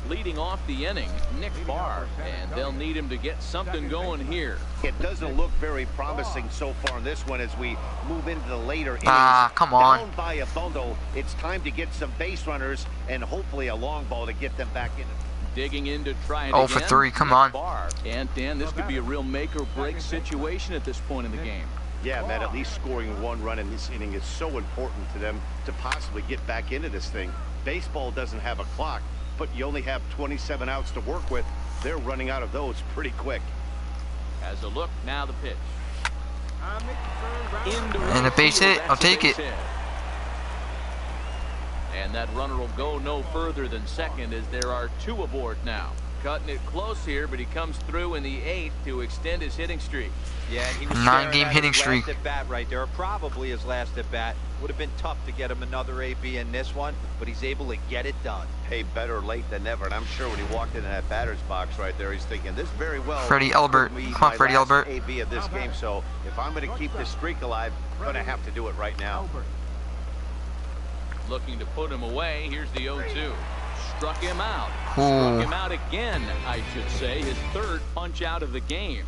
Leading off the inning, Nick Barr, and they'll need him to get something going here. It doesn't look very promising so far in this one as we move into the later innings. Ah, come on. Down by a bundle, it's time to get some base runners and hopefully a long ball to get them back in. Digging in to try it 0 again. for 3, come Nick on. Barr. And Dan, this could be a real make or break situation at this point in the game. Yeah, Matt, at least scoring 1 run in this inning is so important to them to possibly get back into this thing. Baseball doesn't have a clock, but you only have 27 outs to work with. They're running out of those pretty quick. As a look, now the pitch. And a base hit, I'll take it. And that runner will go no further than second as there are 2 aboard now. Cutting it close here, but he comes through in the 8th to extend his hitting streak. Yeah, he was 9-game hitting streak. Last at bat right there, probably his last at bat. Would have been tough to get him another AB in this one, but he's able to get it done. Hey, better late than never, and I'm sure when he walked into that batter's box right there, he's thinking this very well. Freddie Albert. could be Come on, my Freddie last Albert. AB of this game, so if I'm going to keep this streak alive, I'm going to have to do it right now. Looking to put him away. Here's the 0-2. Struck him out. Ooh. Struck him out again, I should say. His 3rd punch out of the game.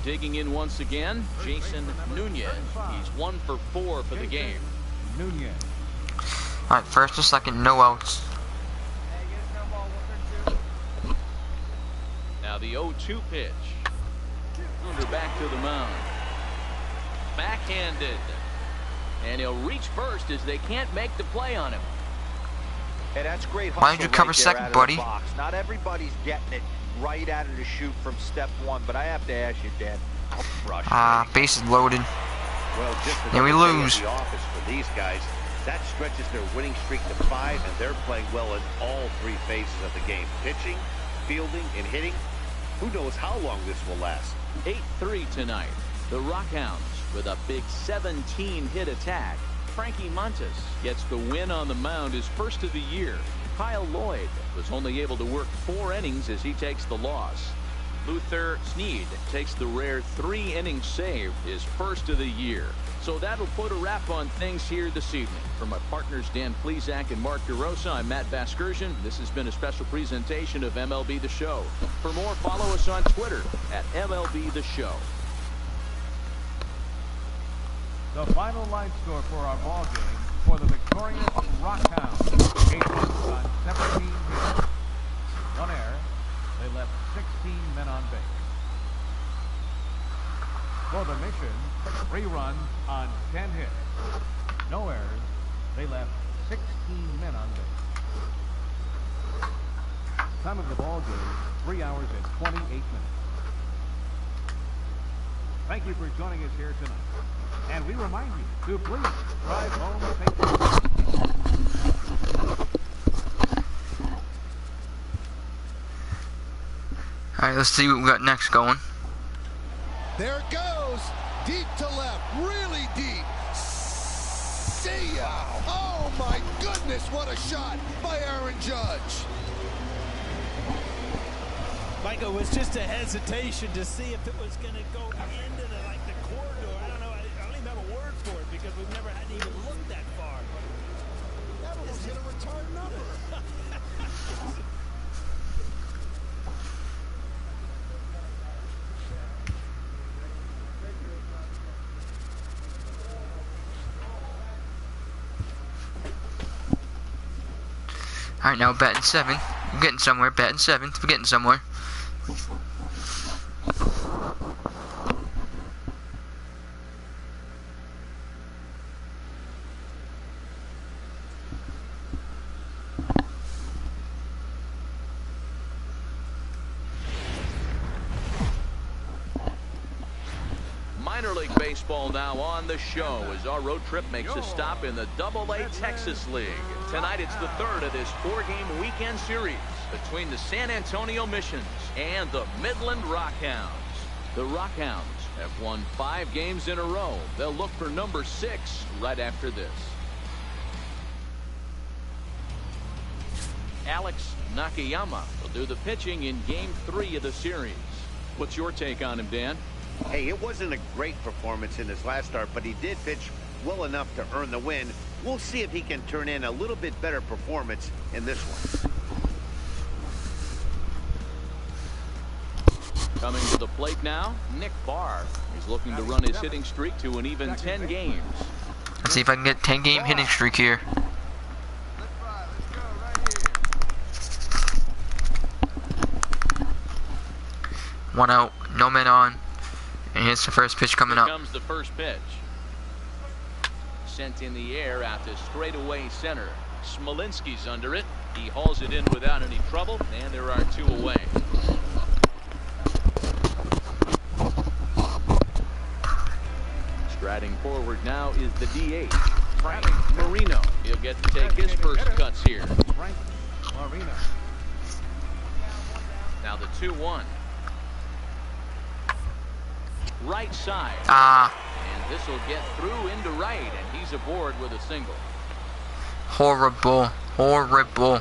Digging in once again, Jason Nunez. He's 1 for 4 for the game. Nunez. Alright, first and second, no outs. the 0-2 pitch. Under back to the mound. Backhanded. And he'll reach first as they can't make the play on him. Hey, that's great hustle. Why did you cover right there second, out of the buddy? box. Not everybody's getting it right out of the chute from step one, but I have to ask you, Dan. Bases loaded. Well, just and we another day lose. at the office for these guys. That stretches their winning streak to 5, and they're playing well in all 3 phases of the game. Pitching, fielding, and hitting. Who knows how long this will last? 8-3 tonight. The Rockhounds with a big 17-hit attack. Frankie Montes gets the win on the mound, his first of the year. Kyle Lloyd was only able to work 4 innings as he takes the loss. Luther Sneed takes the rare 3-inning save, his first of the year. So that'll put a wrap on things here this evening. For my partners Dan Plesac and Mark DeRosa, I'm Matt Vasgersian. This has been a special presentation of MLB The Show. For more, follow us on Twitter at MLB The Show. The final line score for our ball game for the victorious Rockhounds. 8 runs on 17 hits. 1 error. They left 16 men on base. For the Mission, 3 runs on 10 hits. No errors. They left 16 men on base. Time of the ball game, 3 hours and 28 minutes. Thank you for joining us here tonight. And we remind you to please drive home safely. All right, let's see what we got next going. There it goes. Deep to left. Really deep. See ya. Oh, my goodness. What a shot by Aaron Judge. Michael, it was just a hesitation to see if it was going to go into the corridor. I don't know. I don't even have a word for it because we've never had to even look that far. That almost hit a retired number. All right, now batting 7. We're getting somewhere. Batting 7th. We're getting somewhere. Minor League Baseball now on the show as our road trip makes a stop in the AA Texas League. Tonight it's the 3rd of this 4-game weekend series between the San Antonio Missions and the Midland Rockhounds. The Rockhounds have won 5 games in a row. They'll look for number 6 right after this. Alex Nakayama will do the pitching in Game 3 of the series. What's your take on him, Dan? Hey, it wasn't a great performance in his last start, but he did pitch well enough to earn the win. We'll see if he can turn in a little bit better performance in this one. Coming to the plate now, Nick Barr. He's looking to run his hitting streak to an even 10 games. Let's see if I can get 10-game hitting streak here. One out, no men on. And here's the first pitch coming up. Here comes the first pitch. Sent in the air out to straightaway center. Smolinski's under it. He hauls it in without any trouble, and there are 2 away. Striding forward now is the DH, Frank Marino. He'll get to take his first cuts here. Frank Marino. Now the 2-1. Right side. And this will get through into right, and he's aboard with a single. Horrible. Horrible.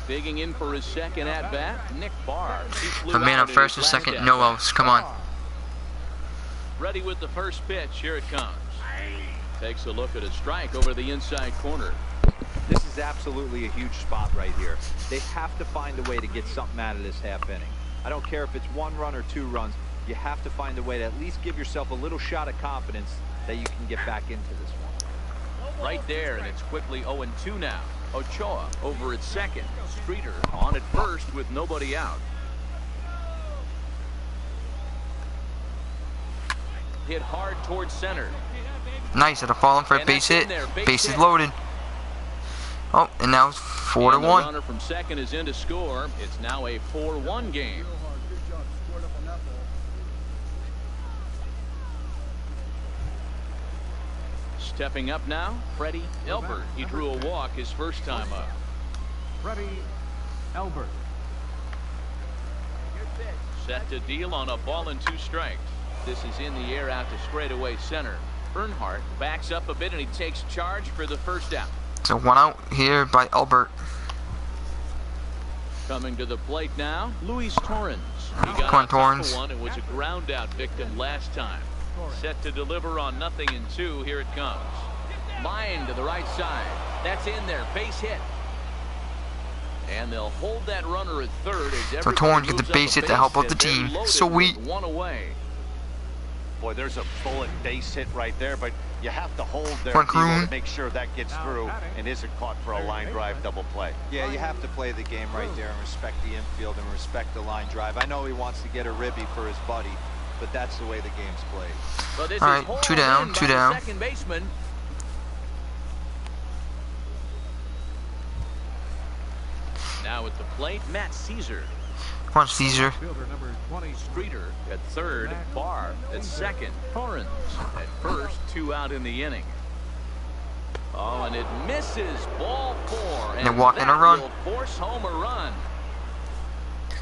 Digging in for his second at-bat, Nick Barr. A man on first and second, no outs. Come on. Ready with the first pitch. Here it comes. Takes a look at a strike over the inside corner. This is absolutely a huge spot right here. They have to find a way to get something out of this half inning. I don't care if it's 1 run or 2 runs. You have to find a way to at least give yourself a little shot of confidence that you can get back into this one. Right there, and it's quickly 0-2 now. Ochoa over at second. Streeter on at first with nobody out. Hit hard towards center. Nice, at a falling for a base hit. Bases loaded. Oh, and now it's 4-1. The runner from second is in to score. It's now a 4-1 game. Stepping up now, Freddie Elbert. He drew a walk his first time up. Freddie Elbert. Set to deal on a ball and 2 strikes. This is in the air out to straightaway center. Earnhardt backs up a bit and he takes charge for the first out. So 1 out here by Elbert. Coming to the plate now, Luis Torrens. He got Come on, on top Torrens. of one and was a ground out victim last time. Set to deliver on 0-2. Here it comes. Line to the right side. That's in there. Base hit. And they'll hold that runner at third as So Torrens get the base hit to help out the team. Sweet. 1 away. Boy, there's a bullet base hit right there, but you have to hold there Kroon. to make sure that gets through and isn't caught for a line drive double play. Yeah, you have to play the game right there and respect the infield and respect the line drive. I know he wants to get a ribby for his buddy, but that's the way the game's played. So this All is right, 2 hauled down, in 2 by the down. second baseman. Now at the plate, Matt Caesar. Come on, Caesar. Fielder number 20. Streeter at third, Barr at second, Torrens at first, 2 out in the inning. Oh, and it misses. Ball 4, and They're walking that a run. will force home a run.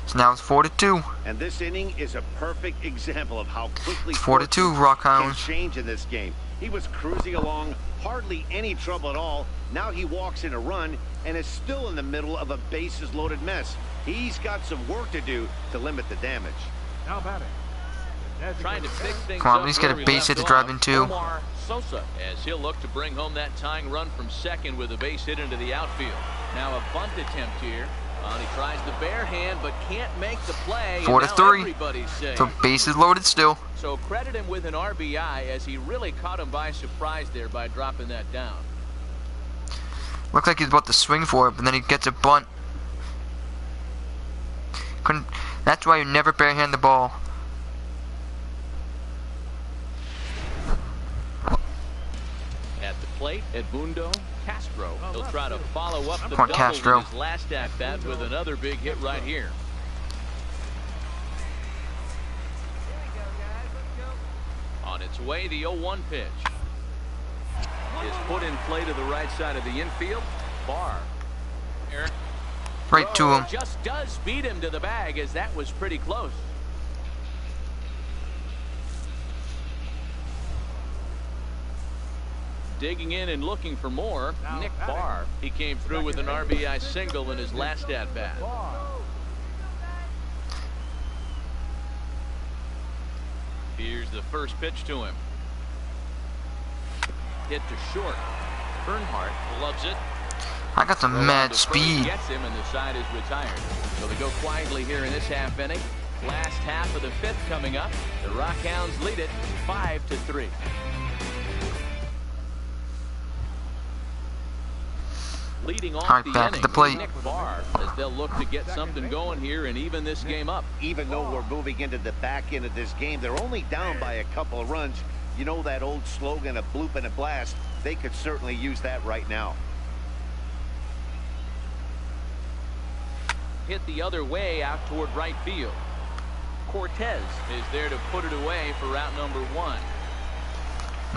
So now it's 4-2. And this inning is a perfect example of how quickly 4-2, can Rockhounds. change in this game. He was cruising along, hardly any trouble at all. Now he walks in a run and is still in the middle of a bases loaded mess. He's got some work to do to limit the damage. Now batting. Trying to pick things Come on, up at least get a where we base hit left to drive off. in 2. Omar Sosa, as he'll look to bring home that tying run from second with a base hit into the outfield. Now a bunt attempt here. He tries the bare hand but can't make the play. 4-3. Everybody's safe. So bases loaded still. So credit him with an RBI as he really caught him by surprise there by dropping that down. Looks like he's about to swing for it, but then he gets a bunt. That's why you never barehand the ball. At the plate, Edmundo Castro. He'll try to follow up the Come on, double Castro. with his last at bat with another big hit right here. On its way, the 0-1 pitch is put in play to the right side of the infield. Barr. Right to him. Just does beat him to the bag as that was pretty close. Digging in and looking for more, Nick Barr. He came through with an RBI single in his last at-bat. Here's the first pitch to him. Hit to short. Earnhardt loves it. I got some mad First speed. Gets him and the side is retired. So they go quietly here in this half inning. Last half of the 5th coming up. The Rockhounds lead it 5-3. Leading off Alright, the back inning, at the plate. Nick Barr, as they'll look to get something going here and even this game up. Even though we're moving into the back end of this game, they're only down by a couple of runs. You know that old slogan, a bloop and a blast. They could certainly use that right now. Hit the other way out toward right field. Cortez is there to put it away for route number 1.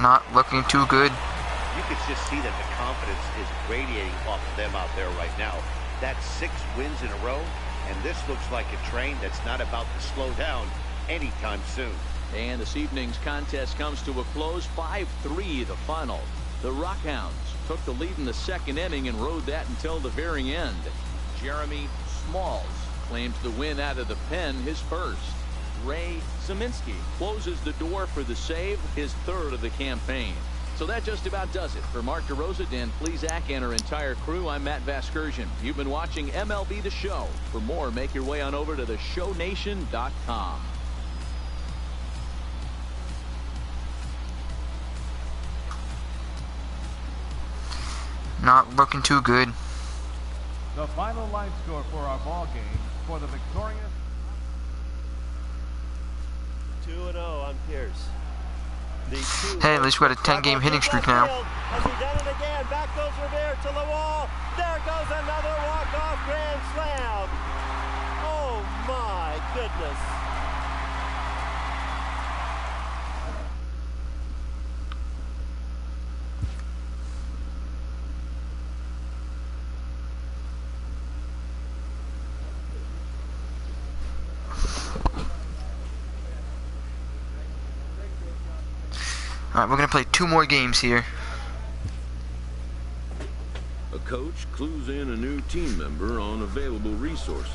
Not looking too good. You can just see that the confidence is radiating off of them out there right now. That's 6 wins in a row, and this looks like a train that's not about to slow down anytime soon. And this evening's contest comes to a close, 5-3 the final. The Rockhounds took the lead in the 2nd inning and rode that until the very end. Jeremy Smalls claims the win out of the pen, his first. Ray Zeminski closes the door for the save, his 3rd of the campaign. So that just about does it. For Mark DeRosa, Dan Plesac, and our entire crew, I'm Matt Vasgersian. You've been watching MLB The Show. For more, make your way on over to theshownation.com. Not looking too good. The final line score for our ball game for the victorious. 2-0 on Pierce. Hey, at least we got a 10-game hitting streak now. Has he done it again? Back goes Revere to the wall. There goes another walk-off grand slam. Oh my goodness. Alright, we're going to play 2 more games here. A coach clues in a new team member on available resources.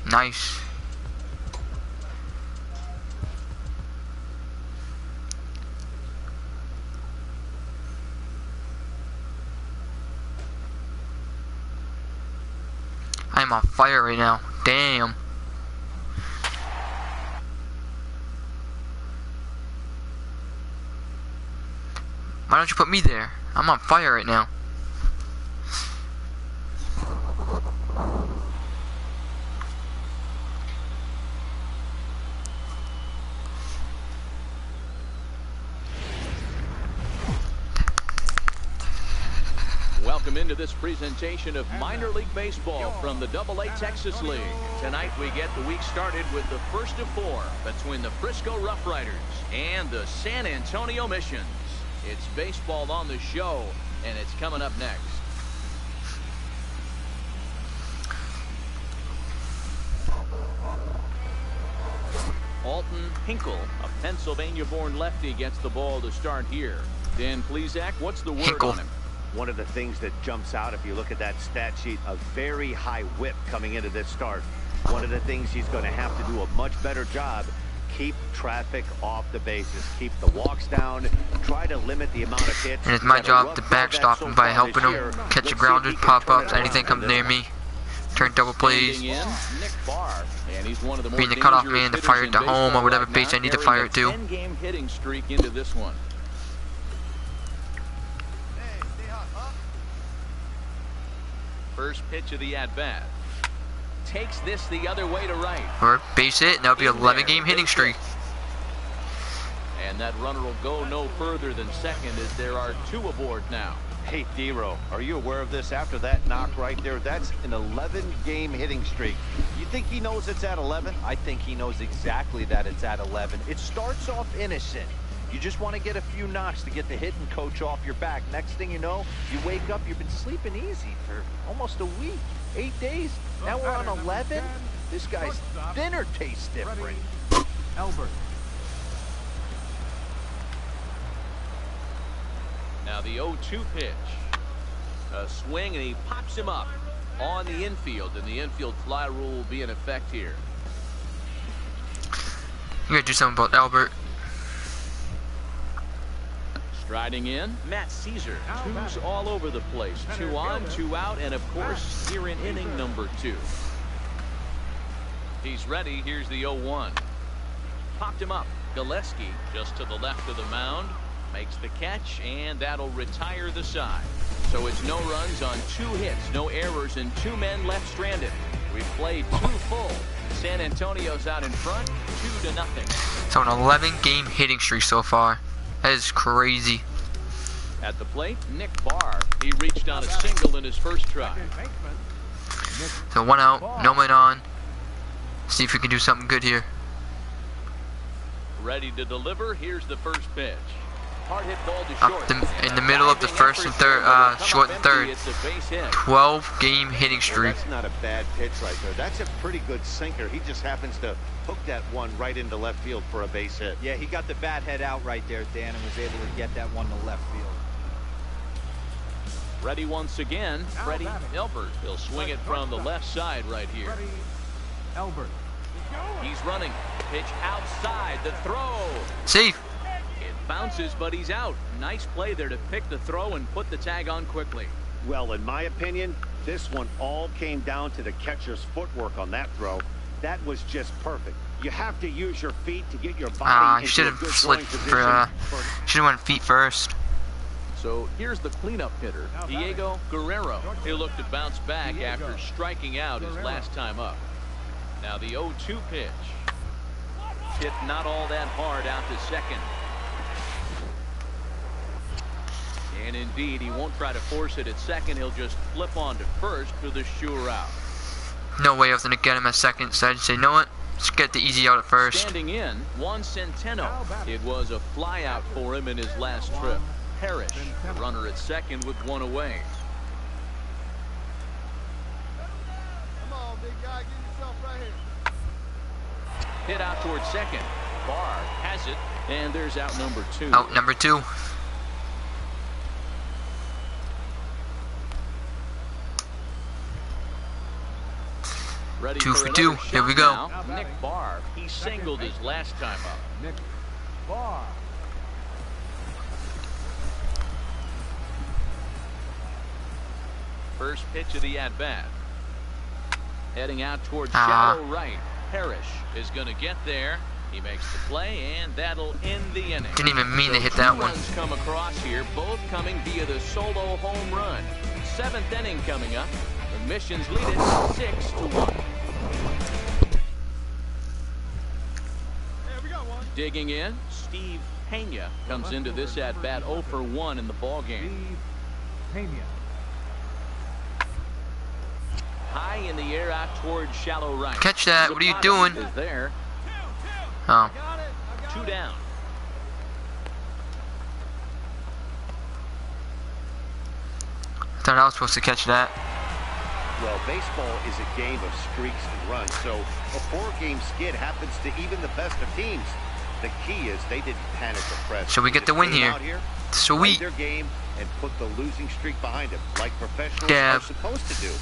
Nice. I'm on fire right now. Damn. Why don't you put me there? I'm on fire right now. Welcome into this presentation of minor league baseball from the Double-A Texas League. Tonight we get the week started with the first of 4 between the Frisco Rough Riders and the San Antonio Missions. It's baseball on the show, and it's coming up next. Alton Hinkle, a Pennsylvania-born lefty, gets the ball to start here. Dan Plesac, what's the word on him? One of the things that jumps out if you look at that stat sheet, a very high whip coming into this start. One of the things he's going to have to do a much better job, keep traffic off the bases, keep the walks down, try to limit the amount of hits. And it's my job to backstop him by helping him catch a grounders, pop-ups, anything comes near me. Turn double plays. Being the cutoff man to fire it to home or whatever base I need to fire it to. 10-game hitting streak into this one. First pitch of the at-bat. Takes this the other way to right. Or base it, and that'll be an 11-game hitting streak. And that runner will go no further than second as there are 2 aboard now. Hey, D-Row, are you aware of this? After that knock right there, that's an 11-game hitting streak. You think he knows it's at 11? I think he knows exactly that it's at 11. It starts off innocent. You just want to get a few knocks to get the hitting coach off your back. Next thing you know, you wake up, you've been sleeping easy for almost a week, 8 days. Now we're on 11. This guy's dinner tastes different. Albert. Now the 0-2 pitch. A swing, and he pops him up on the infield, and the infield fly rule will be in effect here. You gotta do something about Albert. Striding in, Matt Caesar. 2s all over the place. 2 on, 2 out, and of course, here in inning number 2. He's ready. Here's the 0-1. Popped him up. Gillespie just to the left of the mound. Makes the catch, and that'll retire the side. So it's no runs on 2 hits, no errors, and 2 men left stranded. We've played 2 full. San Antonio's out in front, 2-0. So an 11-game hitting streak so far. That is crazy. At the plate, Nick Barr. He reached on a single in his first try. So 1 out, no man on. See if we can do something good here. Ready to deliver. Here's the first pitch. Hard hit ball to Up short. in the middle of the first and third, short and third. 12-game hitting streak. That's not a bad pitch right there. That's a pretty good sinker. He just happens to hook that one right into left field for a base hit. Yeah, he got the bat head out right there, Dan, and was able to get that one to left field. Ready once again, Freddie Elbert. He'll swing it from the left side right here. Freddie Elbert. He's running. Pitch outside. The throw. Safe. It bounces, but he's out. Nice play there to pick the throw and put the tag on quickly. Well, in my opinion, this one all came down to the catcher's footwork on that throw. That was just perfect. You have to use your feet to get your body into should a have good slipped throwing for, position. should have went feet first. So here's the cleanup hitter, Diego Guerrero. He'll look to bounce back after striking out his last time up. Now the 0-2 pitch. Hit not all that hard out to second. And indeed, he won't try to force it at second. He'll just flip on to first for the sure out. No way I was going to get him at second, so I just say, you know what? Let's get the easy out at first. Standing in, Juan Centeno. It was a fly out for him in his last trip. Parrish, the runner at second with one away. Come on, big guy, get yourself right here. Hit out towards second. Barr has it, and there's out number 2. Out number 2. Ready 2 for 2. another Here we shot go. now. Nick Barr, he singled his last time up. Nick Barr. First pitch of the at-bat. Heading out towards shallow right. Parrish is going to get there. He makes the play, and that'll end the inning. Didn't even mean to hit Two that one. runs come across here, both coming via the solo home run. 7th inning coming up. The Missions lead it 6-1. Digging in, Steve Pena comes into this at-bat 0 for 1 in the ballgame. Steve Pena. High in the air out towards shallow right. Catch that. What are you Zapata doing? is there. Oh. 2 down. Thought I was supposed to catch that. Well, baseball is a game of streaks and runs, so a 4-game skid happens to even the best of teams. The key is they didn't panic or press. So we get the win here. Play Sweet. their game and put the losing streak behind them, like professionals Dab. are supposed to do.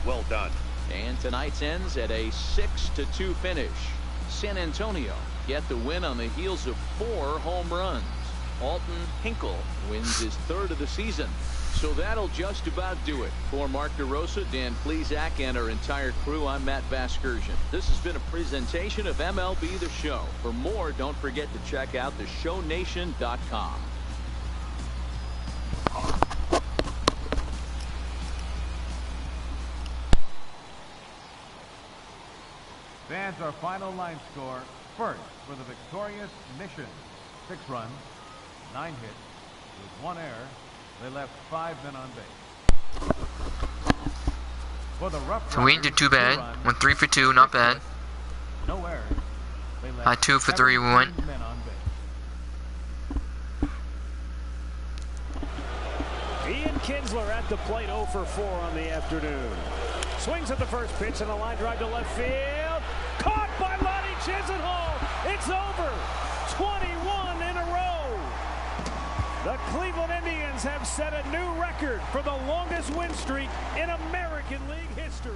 Well done. And tonight's ends at a 6-2 finish. San Antonio get the win on the heels of 4 home runs. Alton Hinkle wins his 3rd of the season. So that'll just about do it. For Mark DeRosa, Dan Plesac, and our entire crew, I'm Matt Vasgersian. This has been a presentation of MLB The Show. For more, don't forget to check out theshownation.com. Fans, our final line score. First for the victorious Mission. 6 runs, 9 hits, with 1 error. They left 5 men on base. For the Rough So we didn't do too bad. Riders, Went 3 for 2, not bad. no errors. They left 2 for 3 we went. 17 men on base. Ian Kinsler at the plate, 0 for 4 on the afternoon. Swings at the first pitch and a line drive to left field. Caught by Lonnie Chisenhall. It's over. 21 in a row. The Cleveland Indians have set a new record for the longest win streak in American League history.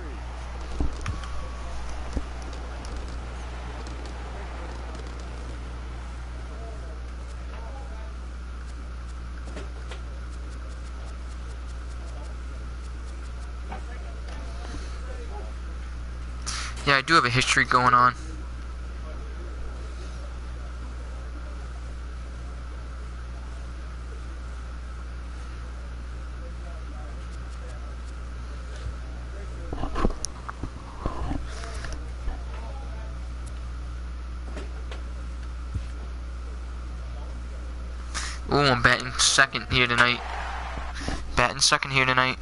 Yeah, I do have a history going on. Ooh, I'm batting second here tonight. Batting second here tonight.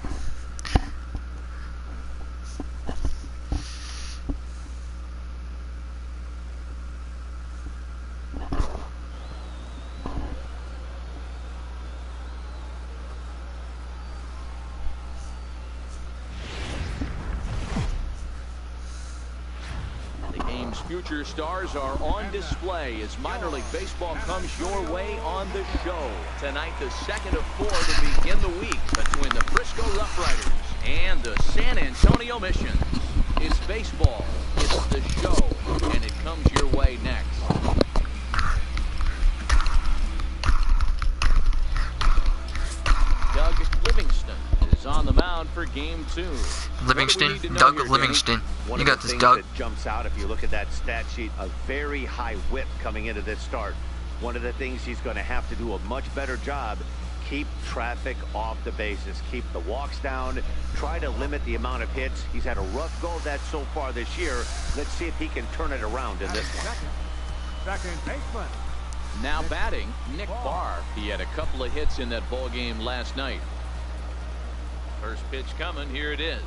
future stars are on display as minor league baseball comes your way on the show. Tonight, the second of 4 to begin the week between the Frisco Rough Riders and the San Antonio Missions. It's baseball, it's the show, and it comes your way next. Doug Livingston is on the mound for game 2. Livingston, Doug Livingston. You got this, Doug. That jumps out if you look at that stat sheet, a very high whip coming into this start. One of the things he's going to have to do a much better job, keep traffic off the bases, keep the walks down, try to limit the amount of hits. He's had a rough go of that so far this year. Let's see if he can turn it around in this one. Second baseman. Now batting, Nick Barr. He had a couple of hits in that ball game last night. First pitch coming. Here it is.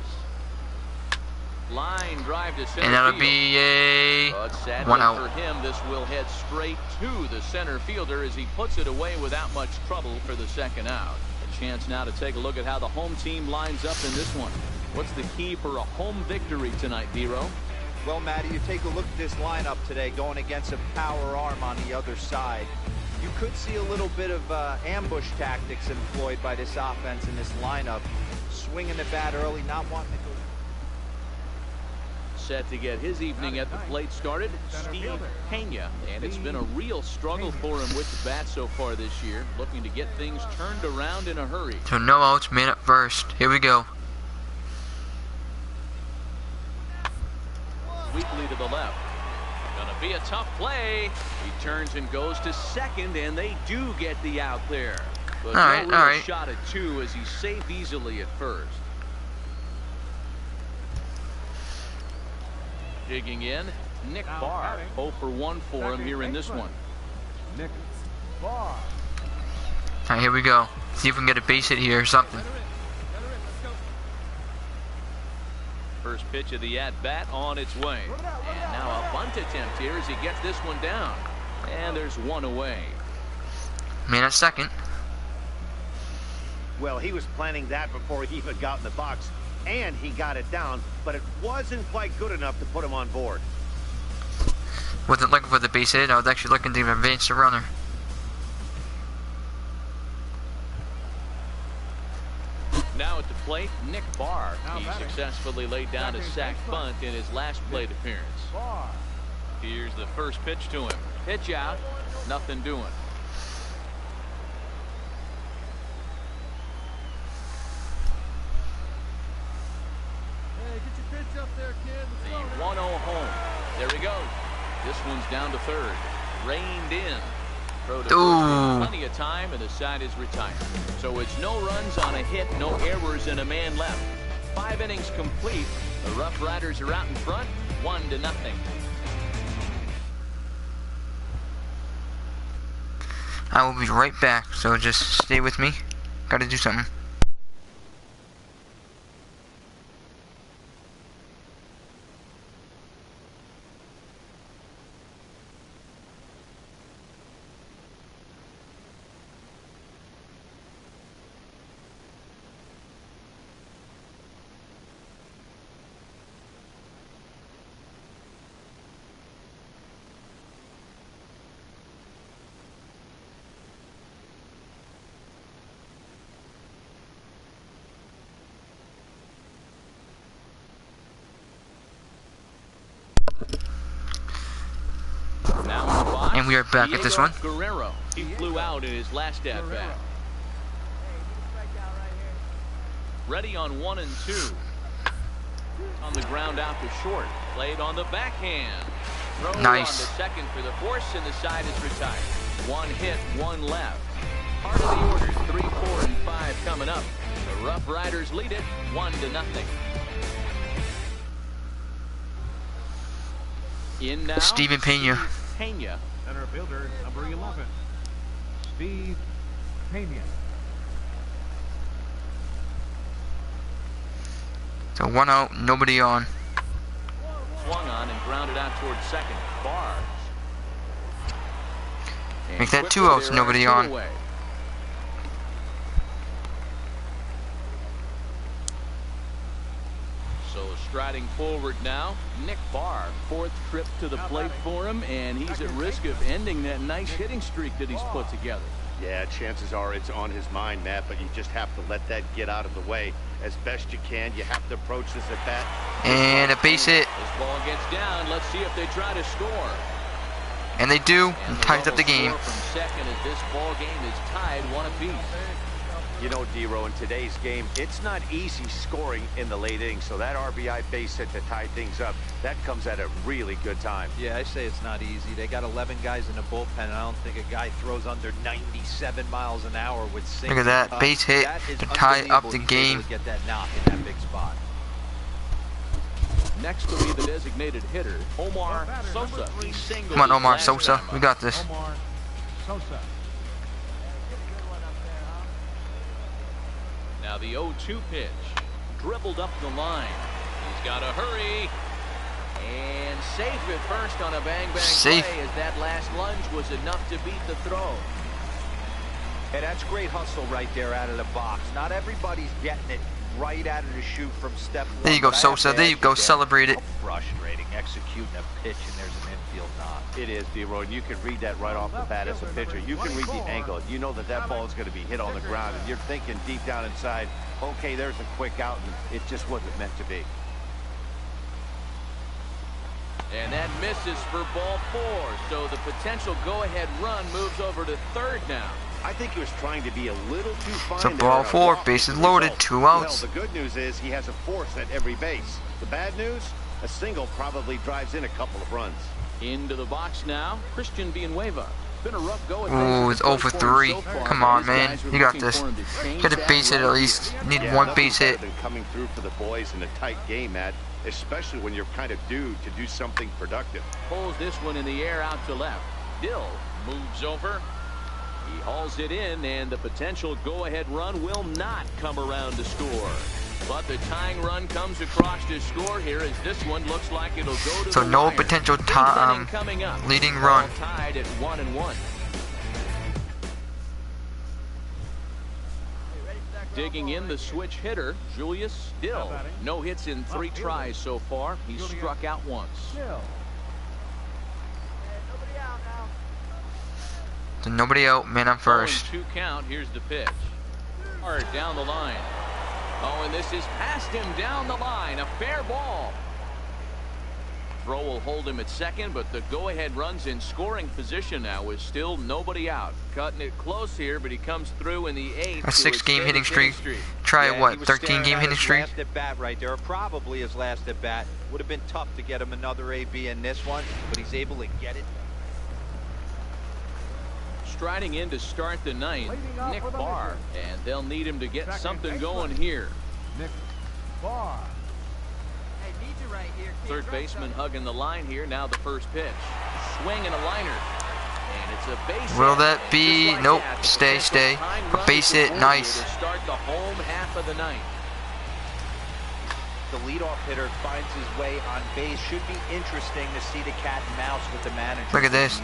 Line drive to center And that'll field. be a But sadly 1 out. for him, this will head straight to the center fielder as he puts it away without much trouble for the second out. A chance now to take a look at how the home team lines up in this one. What's the key for a home victory tonight, D-Row? Well, Matty, you take a look at this lineup today going against a power arm on the other side. You could see a little bit of ambush tactics employed by this offense in this lineup. Swinging the bat early, not wanting to go. Set to get his evening at the plate started, Steve Pena. And it's been a real struggle for him with the bat so far this year. Looking to get things turned around in a hurry. So no outs, man at first. Here we go. Weakly to the left. Gonna be a tough play. He turns and goes to second, and they do get the out there. But all no real right. shot at 2 as he's saved easily at first. Digging in, Nick Barr. 0 for 1 for him here in this one. Nick Barr. Alright, here we go. See if we can get a base hit here or something. First pitch of the at-bat on its way. And now a bunt attempt here as he gets this one down. And there's 1 away. Man at second. Well, he was planning that before he even got in the box, and he got it down, but it wasn't quite good enough to put him on board. Wasn't looking for the base hit. I was actually looking to advance the runner. Now at the plate, Nick Barr. He successfully laid down a sac bunt in his last plate appearance. Here's the first pitch to him. Pitch out, nothing doing. Hey, get your pitch up there, kid. The 1-0 home. There he goes. This one's down to third. Reined in. Throw to first, plenty of time, and the side is retired. So it's no runs on a hit, no errors, and a man left. 5 innings complete. The Rough Riders are out in front, 1-0. I will be right back, so just stay with me. Gotta do something. And we are back at this one. Guerrero. He flew out in his last at bat. Ready on 1 and 2. On the ground out to short. Played on the backhand. Throw Nice. on the second for the force, and the side is retired. 1 hit, 1 left. Part of the order, 3, 4, and 5 coming up. The Rough Riders lead it 1-0. In now, Steven Pena. Pena. Center fielder, number 11, Steve Pena. So 1 out, nobody on. Swung on and grounded out towards second. Barr. Make that 2 outs, nobody on. Away. So Striding forward now, Nick Barr. 4th trip to the plate for him, and he's at risk of ending that nice hitting streak that he's put together. Yeah, chances are it's on his mind, Matt, but you just have to let that get out of the way as best you can. You have to approach this at bat. And a base hit. This ball gets down. Let's see if they try to score. And they do, and ties up the game. From second as this ball game is tied 1 apiece. You know, D-Row, in today's game, it's not easy scoring in the late innings, so that RBI base hit to tie things up, that comes at a really good time. Yeah, I say it's not easy. They got 11 guys in the bullpen, and I don't think a guy throws under 97 miles an hour with single. Look at that, base hit to tie up the game. To get that knock in that big spot. Next will be the designated hitter, Omar Sosa. He singled. Come on, Omar Sosa, we got this. Omar Sosa. Now the 0-2 pitch, dribbled up the line. He's got to hurry. And safe at first on a bang play, as that last lunge was enough to beat the throw. And that's great hustle right there out of the box. Not everybody's getting it right out of the chute from step 1. There you go, Sosa. There you go. Celebrate it. Frustrating executing a pitch, and there's an infield knock. It is, D-Roy. You can read that right off the bat as a pitcher. You can read the angle. You know that that ball is going to be hit on the ground, and you're thinking deep down inside, okay, there's a quick out, and it just wasn't meant to be. And that misses for ball 4. So the potential go-ahead run moves over to third now. I think he was trying to be a little too fine. So ball 4, bases loaded, 2 outs. Well, the good news is he has a force at every base. The bad news, a single probably drives in a couple of runs. Into the box now, Christian Villanueva. Been a rough go at Ooh, it's 0 for 3. Come on, man. You got this. Get a base hit at least. Need one base hit. Than coming through for the boys in a tight game, Matt, especially when you're kind of due to do something productive. Pulls this one in the air out to left. Dill moves over. He hauls it in, and the potential go-ahead run will not come around to score. But the tying run comes across to score here, as this one looks like it'll go to so the no wire. potential leading run. Tied at 1-1. Digging in the switch hitter, Julius Dill. No hits in 3 tries so far. He's struck out once. So nobody out, man on first. 2 count. Here's the pitch. Hard down the line. Oh, and this is past him down the line. A fair ball. Throw will hold him at second, but the go-ahead run's in scoring position now with still nobody out. Cutting it close here, but he comes through in the 8th. A 6-game hitting streak. Try what? 13-game hitting streak. Last at bat right there, or probably his last at bat. Would have been tough to get him another AB in this one, but he's able to get it. Striding in to start the 9th, Nick Barr, and they'll need him to get something going here. Nick Barr. Third baseman hugging the line here. Now the first pitch. Swing and a liner. And it's a base hit. Will that be? Like nope. Stay. A base hit. Nice. To start the home half of the 9th. The leadoff hitter finds his way on base. Should be interesting to see the cat and mouse with the manager. Look at this.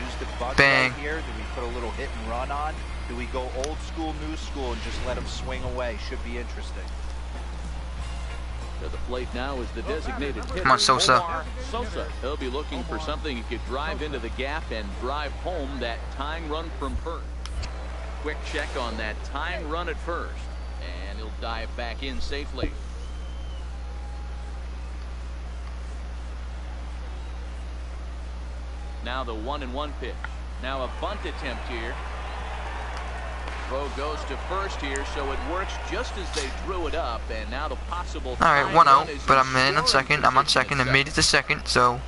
Bang. Right here. Do we put a little hit and run on? Do we go old school, new school, and just let him swing away? Should be interesting. To the plate now is the designated hitter. Come on, Sosa. Omar Sosa. He'll be looking for something he could drive into the gap and drive home that tying run from first. Quick check on that tying run at first, and he'll dive back in safely. Now the 1-1 pitch. Now a bunt attempt here. Throw goes to first here, so it works just as they drew it up, and now the possible. All right, 1 out, but I'm in on second. I'm on second and made it to second. So,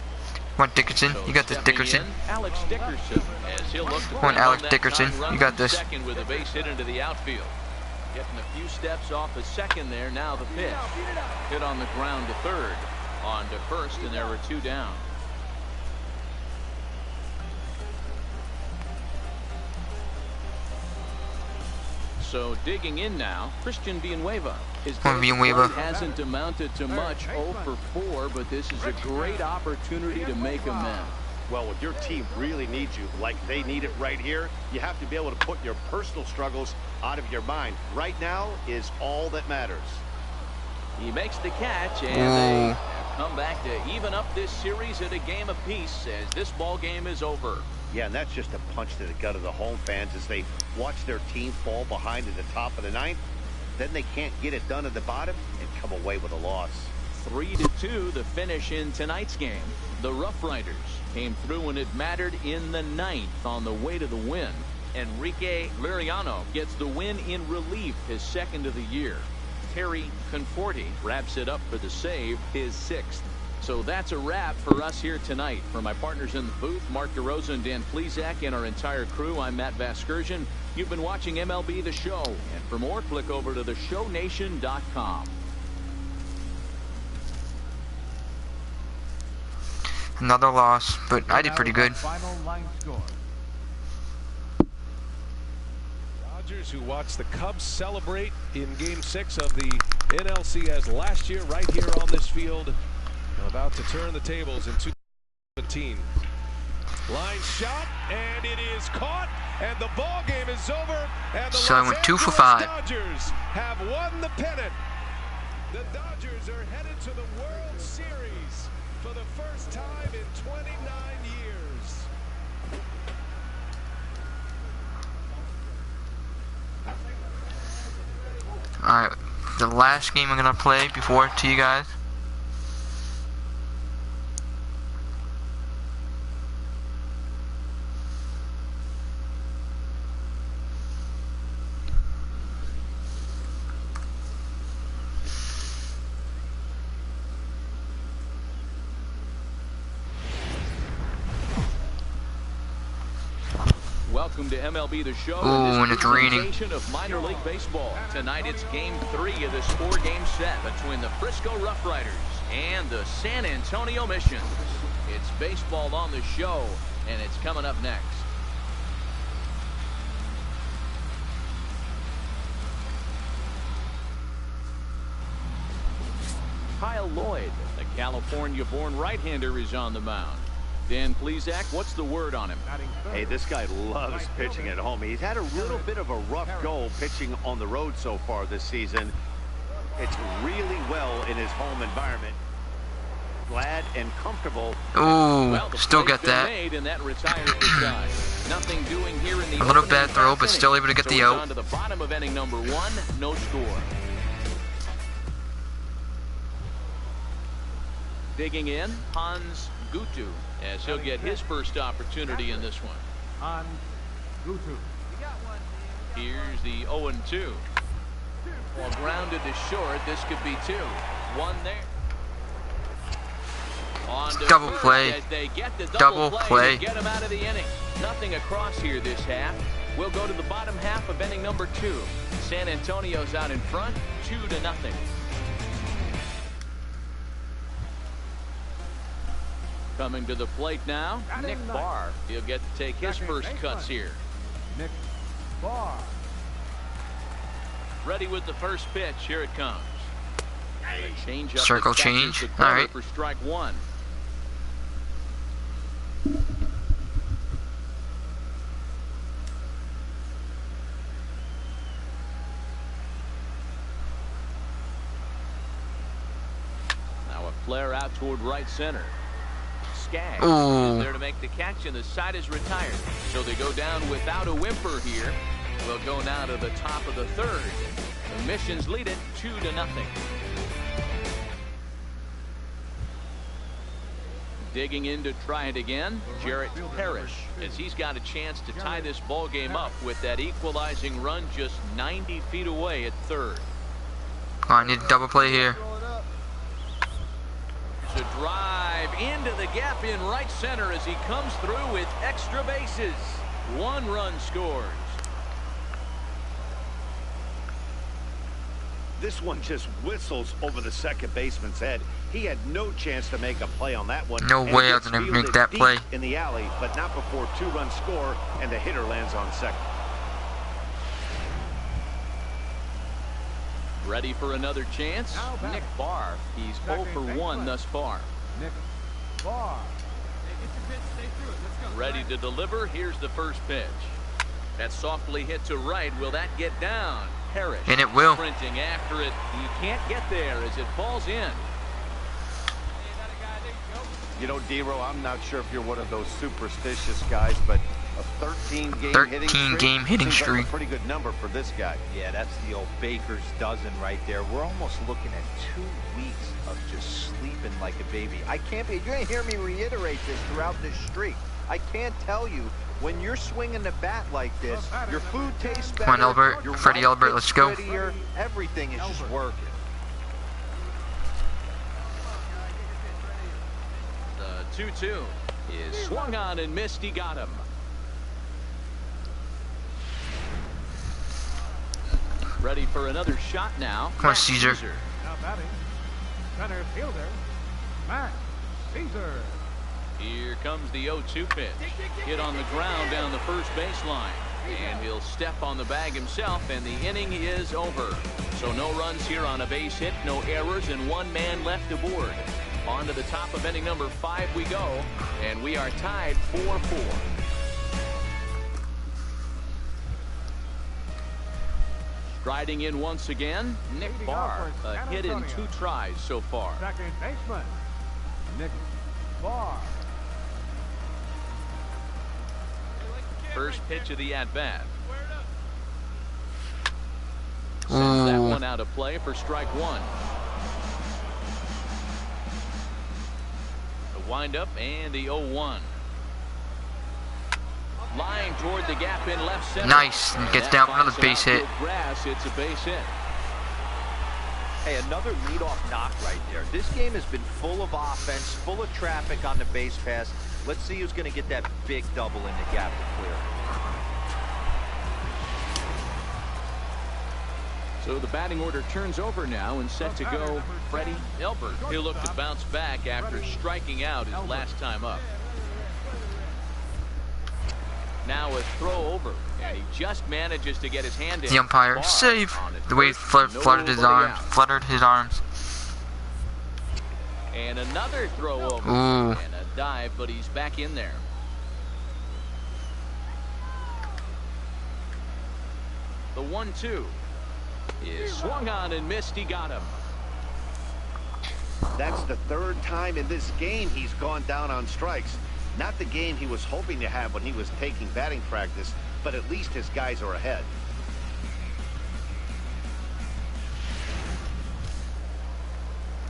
come on, Dickerson. You got this, Dickerson. Alex Dickerson, as he'll look to come on, Alex Dickerson. You got this. Second with a base hit into the outfield. Getting a few steps off the second there. Now the pitch. Hit on the ground to third. On to first, and there were 2 down. So digging in now, Christian Villanueva. His hasn't amounted to much, 0 for 4, but this is a great opportunity to make amends. Well, when your team really needs you, like they need it right here, you have to be able to put your personal struggles out of your mind. Right now is all that matters. He makes the catch, and a come back to even up this series at a game apiece as this ball game is over. Yeah, and that's just a punch to the gut of the home fans as they watch their team fall behind at the top of the ninth. Then they can't get it done at the bottom and come away with a loss. 3-2 the finish in tonight's game. The Rough Riders came through when it mattered in the ninth on the way to the win. Enrique Liriano gets the win in relief, his second of the year. Terry Conforti wraps it up for the save, his sixth. So that's a wrap for us here tonight. For my partners in the booth, Mark DeRosa and Dan Plesac, and our entire crew, I'm Matt Vasgersian. You've been watching MLB The Show. And for more, click over to theshownation.com. Another loss, but I did pretty good. Final line score. Dodgers, who watched the Cubs celebrate in Game 6 of the NLCS last year, right here on this field, about to turn the tables in 2017. Line shot, and it is caught, and the ball game is over. And the So I went 2 for 5. Dodgers have won the pennant. The Dodgers are headed to the World Series for the first time in 29 years. Alright, the last game I'm going to play before to you guys. Welcome to MLB The Show. Ooh, and it's raining. Of minor league baseball. Tonight it's Game 3 of this 4-game set between the Frisco Rough Riders and the San Antonio Mission. It's baseball on the show, and it's coming up next. Kyle Lloyd, the California-born right-hander, is on the mound. Dan Plesac, what's the word on him? Hey, this guy loves pitching at home. He's had a little bit of a rough go pitching on the road so far this season. It's really well in his home environment. Glad and comfortable. Ooh, still got that. Nothing doing here in the a little bad throw, but still able to get the out. On to the bottom of inning number 1, no score. Digging in, Hans Gutu, as he'll get his first opportunity in this one. On Gutu. Here's the 0-2. Well, grounded to short, this could be 2. 1 there. On to Double first play. as they get the Double play. to get him out of the inning. Nothing across here this half. We'll go to the bottom half of inning number 2. San Antonio's out in front, 2-0. Coming to the plate now, Nick Barr. He'll get to take his first cuts here. Nick Barr. Ready with the first pitch. Here it comes. Change up Circle change. All right. For strike 1. Now a flare out toward right center. Skaggs is there to make the catch, and the side is retired. So they go down without a whimper here. We'll go now to the top of the 3rd. The Missions lead it 2-0. Digging in to try it again, Jarrett Parrish, as he's got a chance to tie this ball game up with that equalizing run just 90 feet away at 3rd. Oh, I need a double play here. To drive into the gap in right center as he comes through with extra bases. 1 run scores. This one just whistles over the second baseman's head. He had no chance to make a play on that one. No way I was going to make that play. In the alley, but not before 2-run score, and the hitter lands on second. Ready for another chance? Nick Barr. He's 0 for 1 thus far. Nick Barr. Ready to deliver. Here's the first pitch. That softly hit to right. Will that get down? Parrish. And it will. Sprinting after it. You can't get there as it falls in. You know, D-Row, I'm not sure if you're one of those superstitious guys, but a 13-game hitting streak seems like a pretty good number for this guy. Yeah, that's the old baker's dozen right there. We're almost looking at 2 weeks of just sleeping like a baby. You're going to hear me reiterate this throughout this streak. I can't tell you, when you're swinging the bat like this, your food tastes better. Come on, Albert. Freddie Albert, let's go. Everything is just working. The 2-2 is swung on and missed. He got him. Ready for another shot now. Come on, Caesar. Now batting, center fielder, Matt Caesar. Here comes the 0-2 pitch. Hit on the ground down the first baseline. And he'll step on the bag himself, and the inning is over. So no runs here on a base hit, no errors, and 1 man left aboard. On to the top of inning number 5 we go, and we are tied 4-4. Striding in once again, Nick Barr. A hit in 2 tries so far. Second baseman, Nick Barr. First pitch of the at-bat. Sends that one out of play for strike 1. The windup and the 0-1. Line toward the gap in left center. Nice. And gets down for another base hit. Grass, it's a base hit. Hey, another leadoff knock right there. This game has been full of offense, full of traffic on the base pass. Let's see who's going to get that big double in the gap to clear. So the batting order turns over now and set to go Freddie Albert. He'll look to bounce back after striking out his last time up. Now a throw over, and he just manages to get his hand in. The umpire save. The way he fluttered his arms. And another throw over. Ooh. And a dive, but he's back in there. The 1-2 is swung on and missed. He got him. That's the 3rd time in this game he's gone down on strikes. Not the game he was hoping to have when he was taking batting practice, but at least his guys are ahead.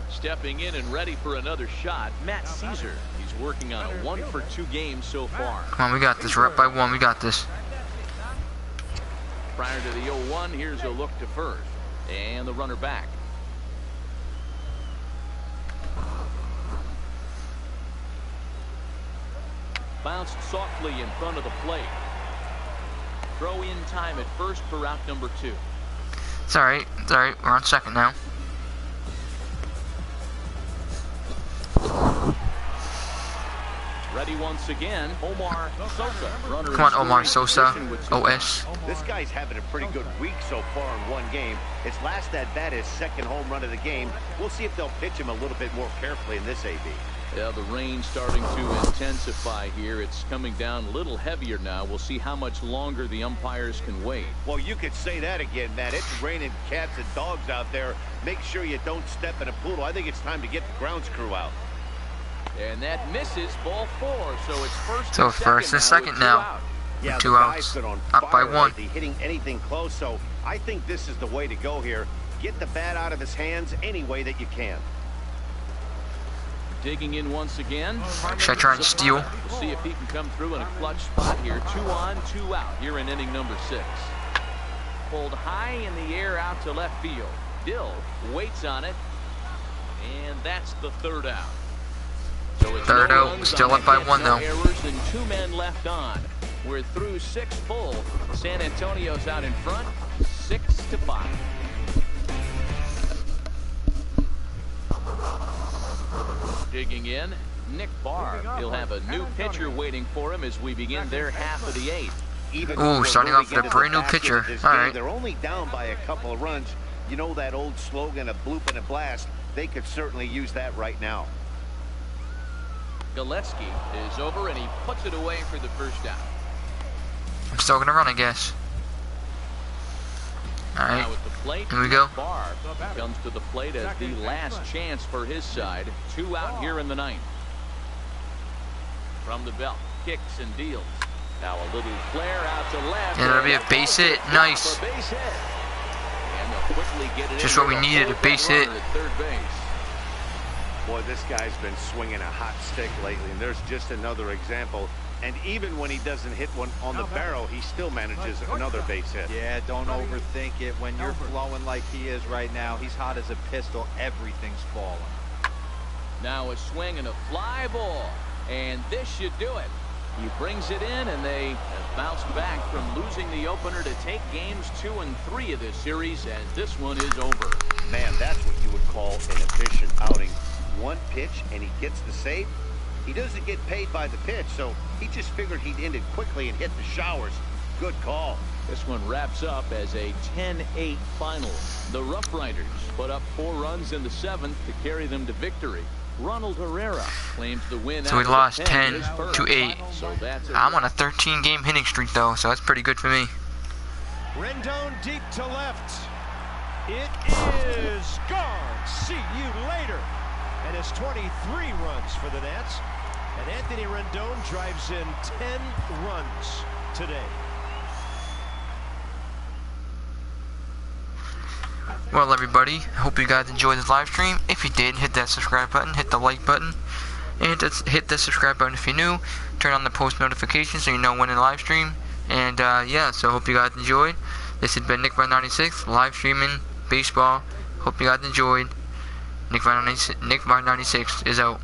Stepping in and ready for another shot, Matt Caesar. He's working on a 1-for-2 game so far. Come on, we got this. We're up by 1. We got this. Prior to the 0-1, here's a look to first. And the runner back. Bounced softly in front of the plate. Throw in time at first for out number 2. It's alright. It's alright. We're on second now. Ready once again, Omar Sosa. Come on, Omar Sosa. OS. This guy's having a pretty good week so far in 1 game. His last at-bat is 2nd home run of the game. We'll see if they'll pitch him a little bit more carefully in this AB. Yeah, the rain starting to intensify here. It's coming down a little heavier now. We'll see how much longer the umpires can wait. Well, you could say that again, Matt. It's raining cats and dogs out there. Make sure you don't step in a poodle. I think it's time to get the grounds crew out. And that misses, ball 4. So it's first and second now. Yeah, with 2 the outs. guy's been on Up by fire 1. lately, hitting anything close. So I think this is the way to go here. Get the bat out of his hands any way that you can. Digging in once again. Should I try and steal? We'll see if he can come through in a clutch spot here. 2 on, 2 out here in inning number 6. Pulled high in the air out to left field. Dill waits on it. And that's the 3rd out. So it's 3rd no out. runs Still on up by hit, 1 no though. errors and 2 men left on. We're through 6 full. San Antonio's out in front, 6-5. Digging in, Nick Barr. He'll have a new pitcher waiting for him as we begin their half of the 8th. Ooh, starting off with a brand new pitcher. All right. They're only down by a couple of runs. You know that old slogan, a bloop and a blast. They could certainly use that right now. Gillespie is over and he puts it away for the first down. I'm still going to run, I guess. All right. Now at the plate, Here we go. Barr comes to the plate as the last chance for his side. 2 out here in the 9th. From the belt, kicks and deals. Now a little flare out to left. And it'll be a base hit. Nice. Base hit. And they'll quickly get it Just what we needed, a base hit. At third base. Boy, this guy's been swinging a hot stick lately, and there's just another example. And even when he doesn't hit one on the barrel, he still manages another base hit. Yeah, don't overthink it. When you're flowing like he is right now, he's hot as a pistol. Everything's falling. Now a swing and a fly ball. And this should do it. He brings it in, and they have bounced back from losing the opener to take games 2 and 3 of this series as this one is over. Man, that's what you would call an efficient outing. One pitch, and he gets the save. He doesn't get paid by the pitch, so he just figured he'd end it quickly and hit the showers. Good call. This one wraps up as a 10-8 final. The Rough Riders put up 4 runs in the 7th to carry them to victory. Ronald Herrera claims the win. So we lost 10-8. So I'm on a 13-game hitting streak, though, so that's pretty good for me. Rendon deep to left. It is gone. See you later. And it's 23 runs for the Nats. And Anthony Rendon drives in 10 runs today. Well, everybody, I hope you guys enjoyed this live stream. If you did, hit that subscribe button, hit the like button, and hit the subscribe button if you're new. Turn on the post notifications so you know when in live stream. And yeah, so hope you guys enjoyed. This has been Nick96 live streaming baseball. Hope you guys enjoyed. Nick96 is out.